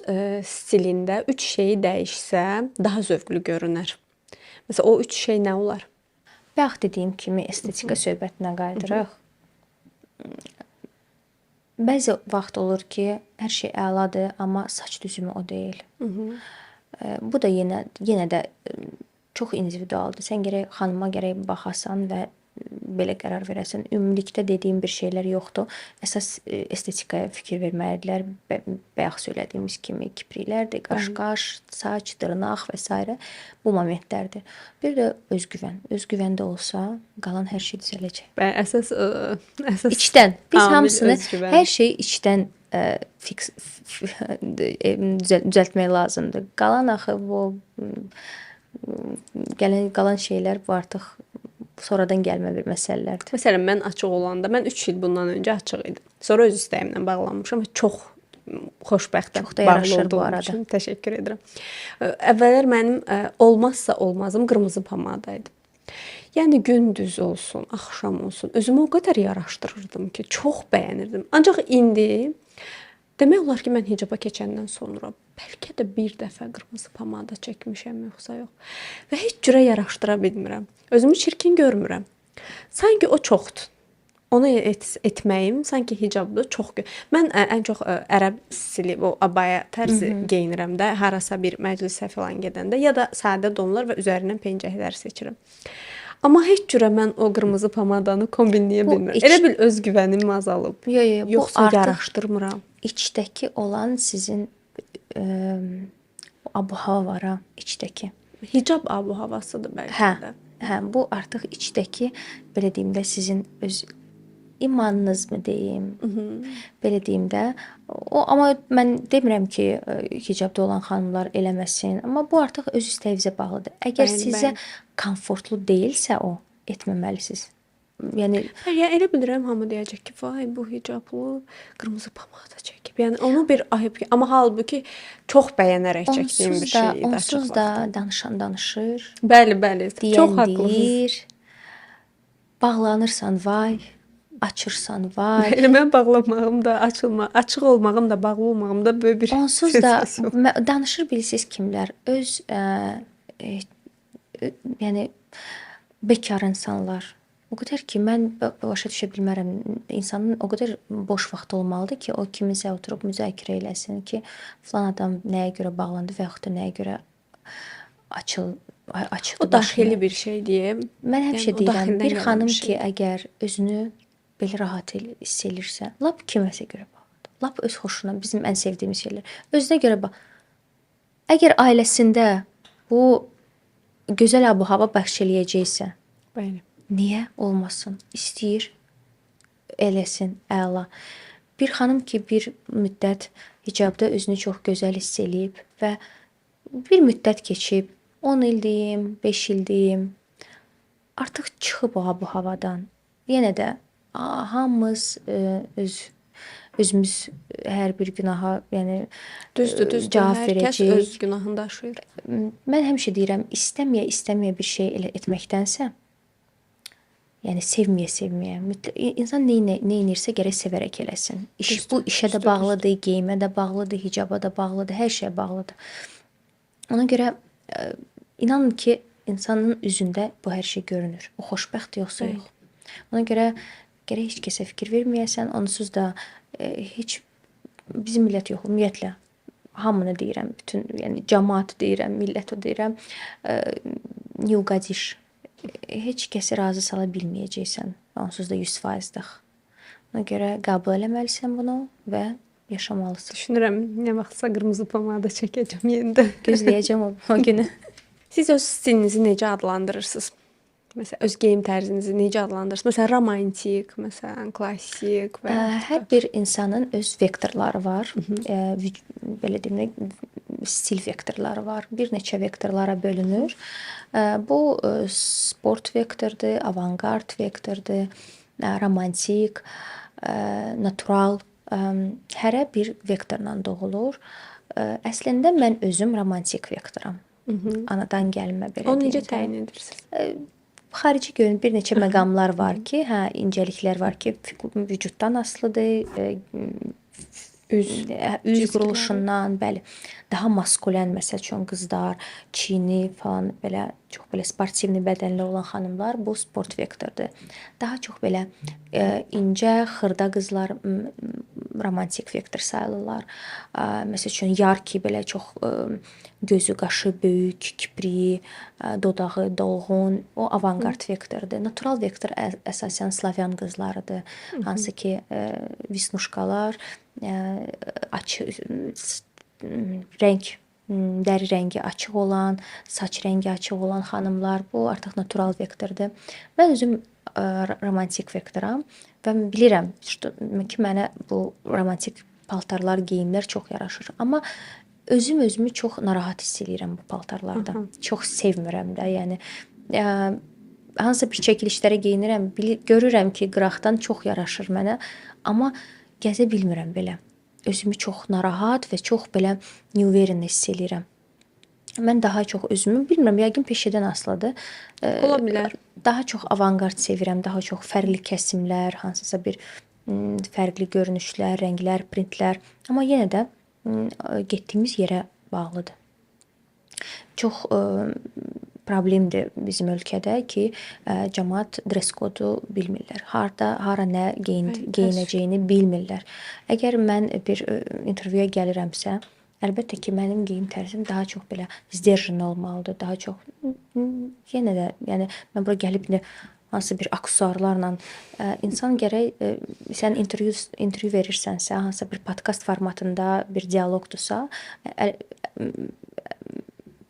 stilində 3 şeyi dəyişsə, daha zövqlü görünər. Məsələn, o 3 şey nə olar? Bayaq dediyim kimi estetika söhbətinə qayıdırıq. Bəzi vaxt olur ki, hər şey əladır, amma saç düzümü o deyil. Bu da yenə də çox individualdır. Sən gərək xanıma baxasan və belə qərar verəsən. Ümumilikdə dediyim bir şeylər yoxdur. Əsas estetikaya fikir verməlidirlər. Bayaq söylədiyimiz kimi kipriklərdir, qaş, saç, dırnaq və s. bu momentlərdir. Bir də özgüvən. Özgüvən də olsa, qalan hər şey düzələcək. Əsas İçdən. Biz amil hamısını, özgüvən. hər şeyi içdən düzəltmək lazımdır. Qalan axı bu qalan şeylər bu artıq sonradan gəlmə bir məsələlərdir. Məsələn, mən açıq olanda, mən 3 il bundan öncə açıq idim. Sonra öz istəyimlə bağlanmışam və çox xoşbəxtəm. Çox da yaraşır bu arada. Üçün. Təşəkkür edirəm. Əvvəllər mənim olmazsa olmazım qırmızı pomada idi. Yəni gündüz olsun, axşam olsun, özümü o qədər yaraşdırırdım ki, çox bəyənirdim. Ancaq indi demək olar ki, mən hicaba keçəndən sonra bəlkə də bir dəfə qırmızı pomada çəkmişəm, yoxsa yox. Və heç cürə yaraşdıra bilmirəm. Özümü çirkin görmürəm. Sanki o çoxdur. Onu etməyim sanki hicabda çox. Mən ən çox ərəb stili, o abaya tərzi geyinirəm də, harasa bir məclisə falan gedəndə ya da sadə donlar və üzərindən pencəklər seçirəm. Amma heç cürə mən o qırmızı pomadanı kombinləyə bilmirəm. Elə bil özgüvənim azalıb. Yoxsa yaraşdırmıram. İçdəki olan sizin abu-hava var ha, içdəki. Hicab abu-havasıdır bəlkə də. Hə, bu artıq içdəki, belə deyim də, sizin öz imanınız mı deyim, belə deyim də. Amma mən demirəm ki, hicabda olan xanımlar eləməsin, amma bu artıq öz istəyinizə bağlıdır. Əgər sizə komfortlu deyilsə o, etməməlisiniz. Yəni elə bilirəm hamı deyəcək ki, vay bu hicablı qırmızı pomada çəkib. Yəni onu bir ayıb, amma halbuki çox bəyənərək çəkdiyim bir şey idi. Onsuz da danışan danışır. Bəli, çox haqlısınız. Bağlanırsan vay, açırsan vay. Elə mən bağlamağım da, açıq olmağım da, bağlı olmağım da böyük bir onsuz da danışır bilirsiniz kimlər? Öz yəni bekar insanlar. O qədər ki, mən başa düşə bilmərəm. İnsanın o qədər boş vaxtı olmalıdır ki, o kiminsə oturub müzakirə eləsin ki, falan adam nəyə görə bağlandı və yaxud da nəyə görə açıldı. O daxili bir şey deyim. Mən həmişə deyirəm, bir xanım ki, əgər özünü belə rahat hiss elirsə, lap kiməsə görə bağlıdır. Lap öz xoşuna, bizim ən sevdiyimiz şeylər. Özünə görə bax. Əgər ailəsində bu gözəl abu-hava bəxş eləyəcəksə, bəli. Niyə olmasın? İstəyir, eləsin, əla. Bir xanım ki, bir müddət hicabda özünü çox gözəl hiss eləyib və bir müddət keçib, 10 il deyim, 5 il deyim, artıq çıxıb o abu-havadan. Yenə də hamımız özümüz hər bir günaha, yəni düzdür, cavab verəcəyik. Hər kəs öz günahını daşıyır. Mən həmişə deyirəm, istəməyə bir şey elə etməkdənsə, yəni sevməyə. İnsan nə edirsə gərək sevərək eləsin. Bu işə də bağlıdır, geyimə də bağlıdır, hicaba da bağlıdır, hər şeyə bağlıdır. Ona görə inanın ki, insanın üzündə bu hər şey görünür. O xoşbəxt yoxsa yox. Ona görə gərək heç kəsə fikir verməyəsən. Onsuz da heç bizim millət yox, ümumiyyətlə hamını deyirəm, bütün yəni cəmaət deyirəm, millət deyirəm. Ne uqadiş. Heç kəsi razı sala bilməyəcəksən. Onsuz da 100%-dir. Ona görə qəbul eləməlisən bunu və yaşamalısan. Düşünürəm, nə vaxtsa qırmızı pomada çəkəcəm yenidən. Gözləyəcəm o günü. Siz öz stilinizi necə adlandırırsınız? Məsələn, öz geyim tərzinizi necə adlandırırsınız? Məsələn, romantik, məsələn, klassik və hər bir insanın öz vektorları var. Belə deyim, stil vektorları var. Bir neçə vektorlara bölünür. Bu sport vektordur, avangard vektordur, romantik, natural. Hərə bir vektorla doğulur. Əslində mən özüm romantik vektoram. Anadan gəlmə belə deyim. O necə təyin edirsiniz? Xarici görünür bir neçə məqamlar var ki, incəliklər var ki, vücuddan asılıdır, üz quruluşundan, bəli. Daha maskulin, məsəl üçün qızlar, çiyini falan belə çox belə sportivli bədənli olan xanımlar bu sport vektordur. Daha çox belə incə, xırda qızlar romantik vektor sayılırlar. Məsəl üçün yarki belə çox gözü, qaşı böyük, kipriyi, dodağı dolğun, o avanqard vektordur. Natural vektor əsasən Slavyan qızlarıdır. Hansı ki, visnuşkalar, rəng dəri rəngi açıq olan, saç rəngi açıq olan xanımlar, bu artıq natural vektordur. Mən özüm romantik vektoram və bilirəm ki, mənə bu romantik paltarlar, geyimlər çox yaraşır. Amma özümü çox narahat hiss edirəm bu paltarlarda. Çox sevmirəm də, yəni hansısa bir çəkilişlərə geyinirəm, görürəm ki, qıraqdan çox yaraşır mənə, amma gəzə bilmirəm belə. Özümü çox narahat və çox belə neuverin hiss edirəm. Mən daha çox özümü bilmirəm, yəqin peşədən asılıdır. Ola bilər. Daha çox avanqard sevirəm, daha çox fərqli kəsimlər, hansısa bir fərqli görünüşlər, rənglər, printlər. Amma yenə də getdiyimiz yerə bağlıdır. Çox problemdir bizim ölkədə ki, cəmaət dress kodu bilmirlər. Hara nə geyinəcəyini bilmirlər. Əgər mən bir intervyuya gəlirəmsə, əlbəttə ki, mənim geyim tərzim daha çox belə zdержанный olmalıdır. Daha çox yenə də, yəni mən bura gəlib hansı bir aksesuarlarla insan gərək sən intervyu verirsənsə, hansısa bir podkast formatında bir dialoqdursa,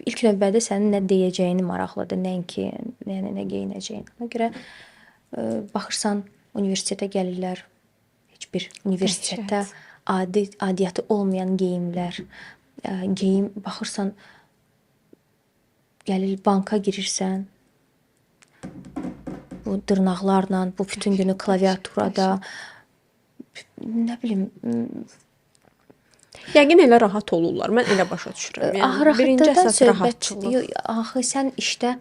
ilk növbədə sənin nə deyəcəyini maraqlıdır, nəinki, yəni nə geyinəcəyin. Ona görə baxırsan universitetə gəlirlər, heç bir universitetdə adiyyatı olmayan geyimlər, geyim baxırsan gəlir banka girirsən, bu dırnaqlarla, bu bütün günü klaviaturada, nə bilim, yəqin elə rahat olurlar. Mən elə başa düşürəm. Yəni birinci əsas rahatçılıq. Axı sən işdə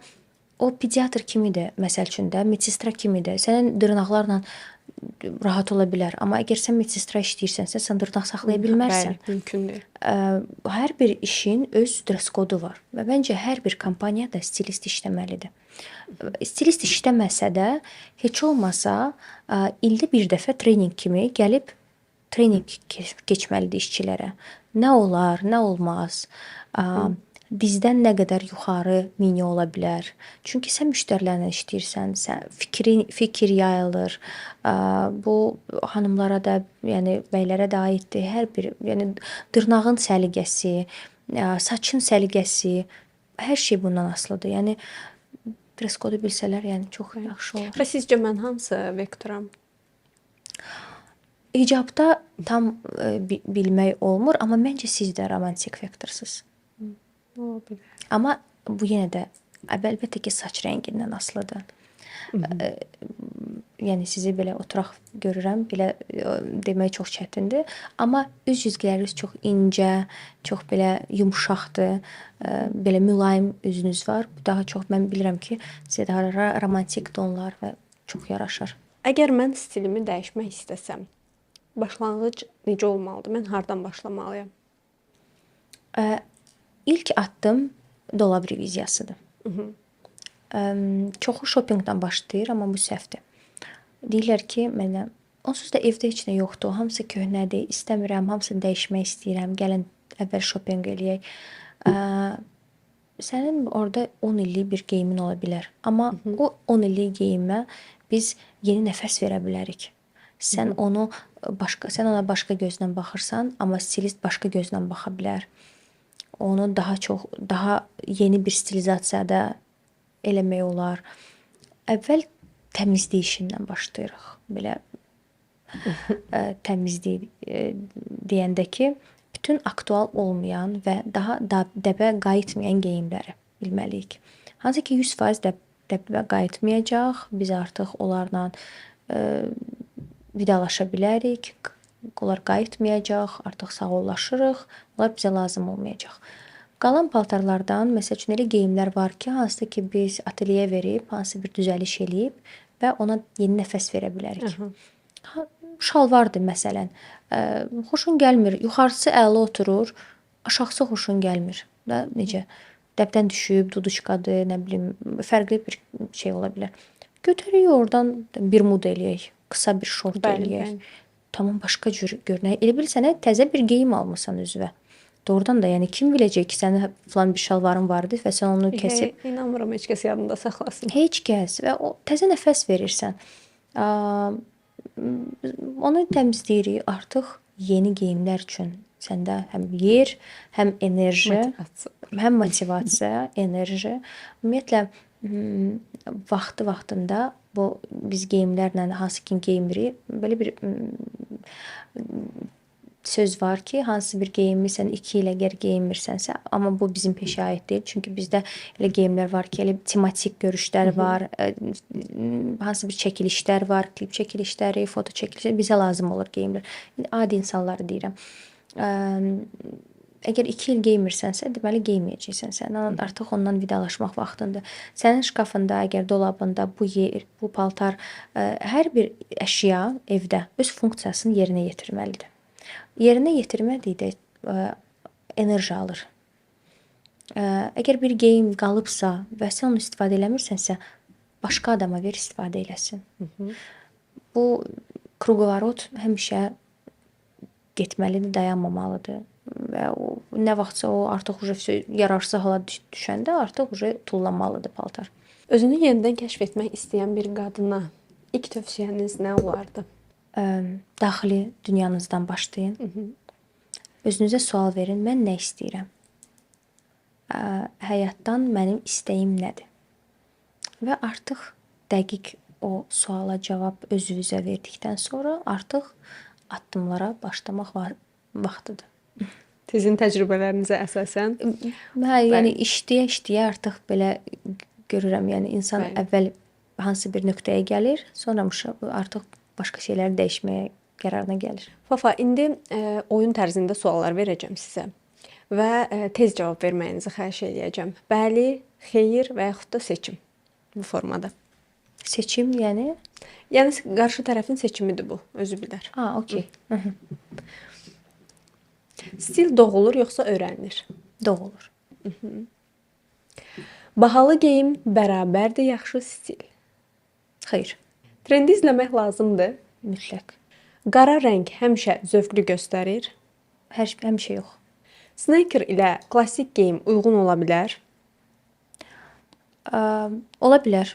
o pediatr kimidir, məsəl üçün də, medsestra kimidir. Sənin dırnaqlarla rahat ola bilər. Amma əgər sən medsestra işləyirsənsə, sən dırnaq saxlaya bilmərsən. Bəli, mümkün deyil. Hər bir işin öz dress kodu var və məncə hər bir kompaniyada stilist işləməlidir. Stilist işləməsə də, heç olmasa ildə bir dəfə trening kimi gəlib trening keçməlidir işçilərə. Nə olar, nə olmaz, dizdən nə qədər yuxarı mini ola bilər. Çünki sən müştərilərlə işləyirsən, fikir yayılır. Bu xanımlara da, yəni bəylərə də aiddir. Hər bir, yəni dırnağın səliqəsi, saçın səliqəsi, hər şey bundan asılıdır. Yəni dress kodu bilsələr, yəni çox yaxşı olur. Və sizcə mən hansı vektoram? Hicabda tam bilmək olmur, amma məncə siz də romantik vektorsuz. Ola bilər. Amma bu yenə də əlbəttə ki, saç rəngindən asılıdır. Yəni sizi belə oturaq görürəm, belə demək çox çətindir, amma üz cizgiləriniz çox incə, çox belə yumşaqdır, belə mülayim üzünüz var. Daha çox mən bilirəm ki, sizə daha romantik tonlar və çox yaraşır. Əgər mən stilimi dəyişmək istəsəm, başlanğıc necə olmalıdır? Mən hardan başlamalıyam? İlk addım dolab reviziyasıdır. Çoxu shoppingdən başlayır, amma bu səhvdir. Deyirlər ki, mənə onsuz da evdə heç nə yoxdur, hamısı köhnədir, istəmirəm, hamısını dəyişmək istəyirəm, gəlin əvvəl shopping eləyək. Sənin orada 10 illik bir geyimin ola bilər, amma o 10 illik geyimə biz yeni nəfəs verə bilərik. Sən ona başqa gözlə baxırsan, amma stilist başqa gözlə baxa bilər. Onu daha yeni bir stilizasiyada eləmək olar. Əvvəl təmizlik işindən başlayırıq. Belə təmizlik deyəndə ki, bütün aktual olmayan və daha dəbə qayıtmayan geyimləri bilməliyik. Hansı ki 100% dəbə qayıtmayacaq, biz artıq onlarla vidalaşa bilərik. Onlar qayıtmayacaq, artıq sağollaşırıq, onlar bizə lazım olmayacaq. Qalan paltarlardan, məsəl üçün elə geyimlər var ki, hansısa ki biz atelyeyə verib, hansı bir düzəliş eləyib və ona yeni nəfəs verə bilərik. Şalvardır məsələn. Xoşun gəlmir, yuxarısı əla oturur, aşağısı xoşun gəlmir. Necə? Dəbdən düşüb, duduşkadır, nə bilim, fərqli bir şey ola bilər. Götürük oradan bir mud eləyək, qısa bir şort eləyək. tamam başqa cür görünər. Elə bil sənə təzə bir geyim almısan üzvə. Doğrudan da, yəni kim biləcək ki, sənin filan bir şalvarın vardı və sən onu kəsib İnanmıram heç kəs yadında saxlasın. heç kəs və o təzə nəfəs verirsən. Onu təmizləyirik. Artıq yeni geyimlər üçün səndə həm yer, həm enerji, Motivasiya. həm motivasiya, enerji. Ümumiyyətlə vaxtında bu biz geyimlərlə hansı ki geyimirik, belə bir söz var ki, hansı bir geyimi sən 2 il əgər geyinmirsənsə, amma bu bizim peşəyə aid deyil. Çünki bizdə elə geyimlər var ki, elə tematik görüşlər var, hansı bir çəkilişlər var, klip çəkilişləri, foto çəkilişləri bizə lazım olur geyimlər. Adi insanları deyirəm. Əgər 2 il geymirsənsə, deməli geyməyəcəksən. Sən artıq ondan vidalaşmaq vaxtındır. Sənin şkafında, əgər dolabında bu yer, bu paltar, hər bir əşya evdə öz funksiyasını yerinə yetirməlidir. Yerinə yetirmədikdə enerji alır. Əgər bir geyim qalıbsa və sən onu istifadə eləmirsənsə, başqa adama ver istifadə eləsin. Bu kruqovarot həmişə getməlidir, dayanmamalıdır. Və nə vaxtsa o artıq yararsız hala düşəndə artıq tullanmalıdır paltar. Özünü yenidən kəşf etmək istəyən bir qadına ilk tövsiyəniz nə olardı? Daxili dünyanızdan başlayın. Özünüzə sual verin, mən nə istəyirəm? Həyatdan mənim istəyim nədir? Və artıq dəqiq o suala cavab özünüzə verdikdən sonra artıq addımlara başlamaq vaxtıdır. Sizin təcrübələrinizə əsasən? Yəni işləyə artıq belə görürəm, yəni insan əvvəl hansı bir nöqtəyə gəlir, sonra artıq başqa şeyləri dəyişməyə qərarına gəlir. Fafa, indi oyun tərzində suallar verəcəm sizə və tez cavab verməyinizi xahiş eləyəcəm. Bəli, xeyir və yaxud da seçim bu formada. Seçim, yəni? Yəni qarşı tərəfin seçimidir bu, özü bilər. Okey. Stil doğulur yoxsa öyrənilir? Doğulur. Bahalı geyim bərabərdir yaxşı stil? Xeyr. Trendi izləmək lazımdır. Mütləq. Qara rəng həmişə zövqlü göstərir. Həmişə yox. Sneaker ilə klassik geyim uyğun ola bilər. Ola bilər.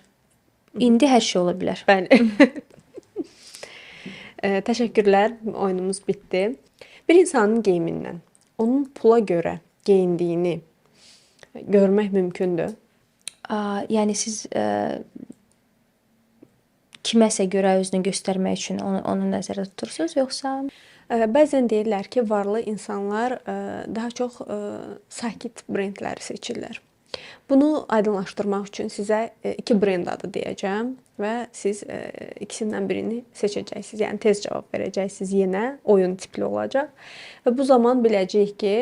İndi hər şey ola bilər. Bəli. Təşəkkürlər. Oyunumuz bitdi. Bir insanın geyimindən onun pula görə geyindiyini görmək mümkündür. Yəni siz kiməsə görə özünü göstərmək üçün onu nəzərdə tutursunuz, yoxsa? Bəzən deyirlər ki, varlı insanlar daha çox sakit brendləri seçirlər. Bunu aydınlaşdırmaq üçün sizə 2 brend adı deyəcəm və siz ikisindən birini seçəcəksiniz. Yəni tez cavab verəcəksiniz, yenə oyun tipli olacaq və bu zaman biləcəyik ki,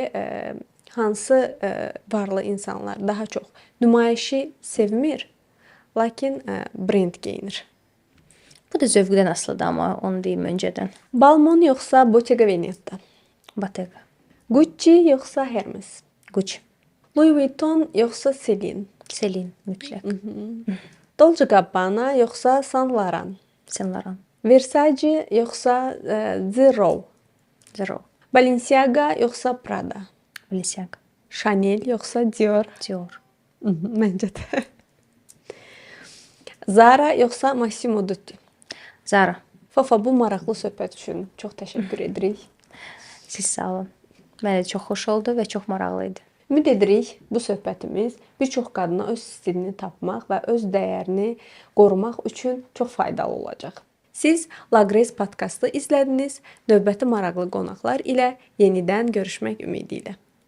hansı varlı insanlar daha çox nümayişi sevmir, lakin brend geyinir. Bu da zövqdən asılıdır, amma onu deyim öncədən. Balmain yoxsa Bottega Veneta? Bottega. Gucci yoxsa Hermes? Gucci. Louis Vuitton yoxsa Celine? Celine, mütləq. Dolce Gabbana yoxsa Saint Laurent? Saint Laurent. Versace yoxsa Zero? Zero. Balenciaga yoxsa Prada? Balenciaga. Chanel yoxsa Dior? Dior. Məncə də. Zara yoxsa Massimo Dutti? Zara. Fafa, bu maraqlı söhbət üçün çox təşəkkür edirik. Siz sağ olun. Mənə çox xoş oldu və çox maraqlı idi. Ümid edirik bu söhbətimiz bir çox qadına öz stilini tapmaq və öz dəyərini qorumaq üçün çox faydalı olacaq. Siz La Grace podkastı izlədiniz. Növbəti maraqlı qonaqlar ilə yenidən görüşmək ümidi ilə.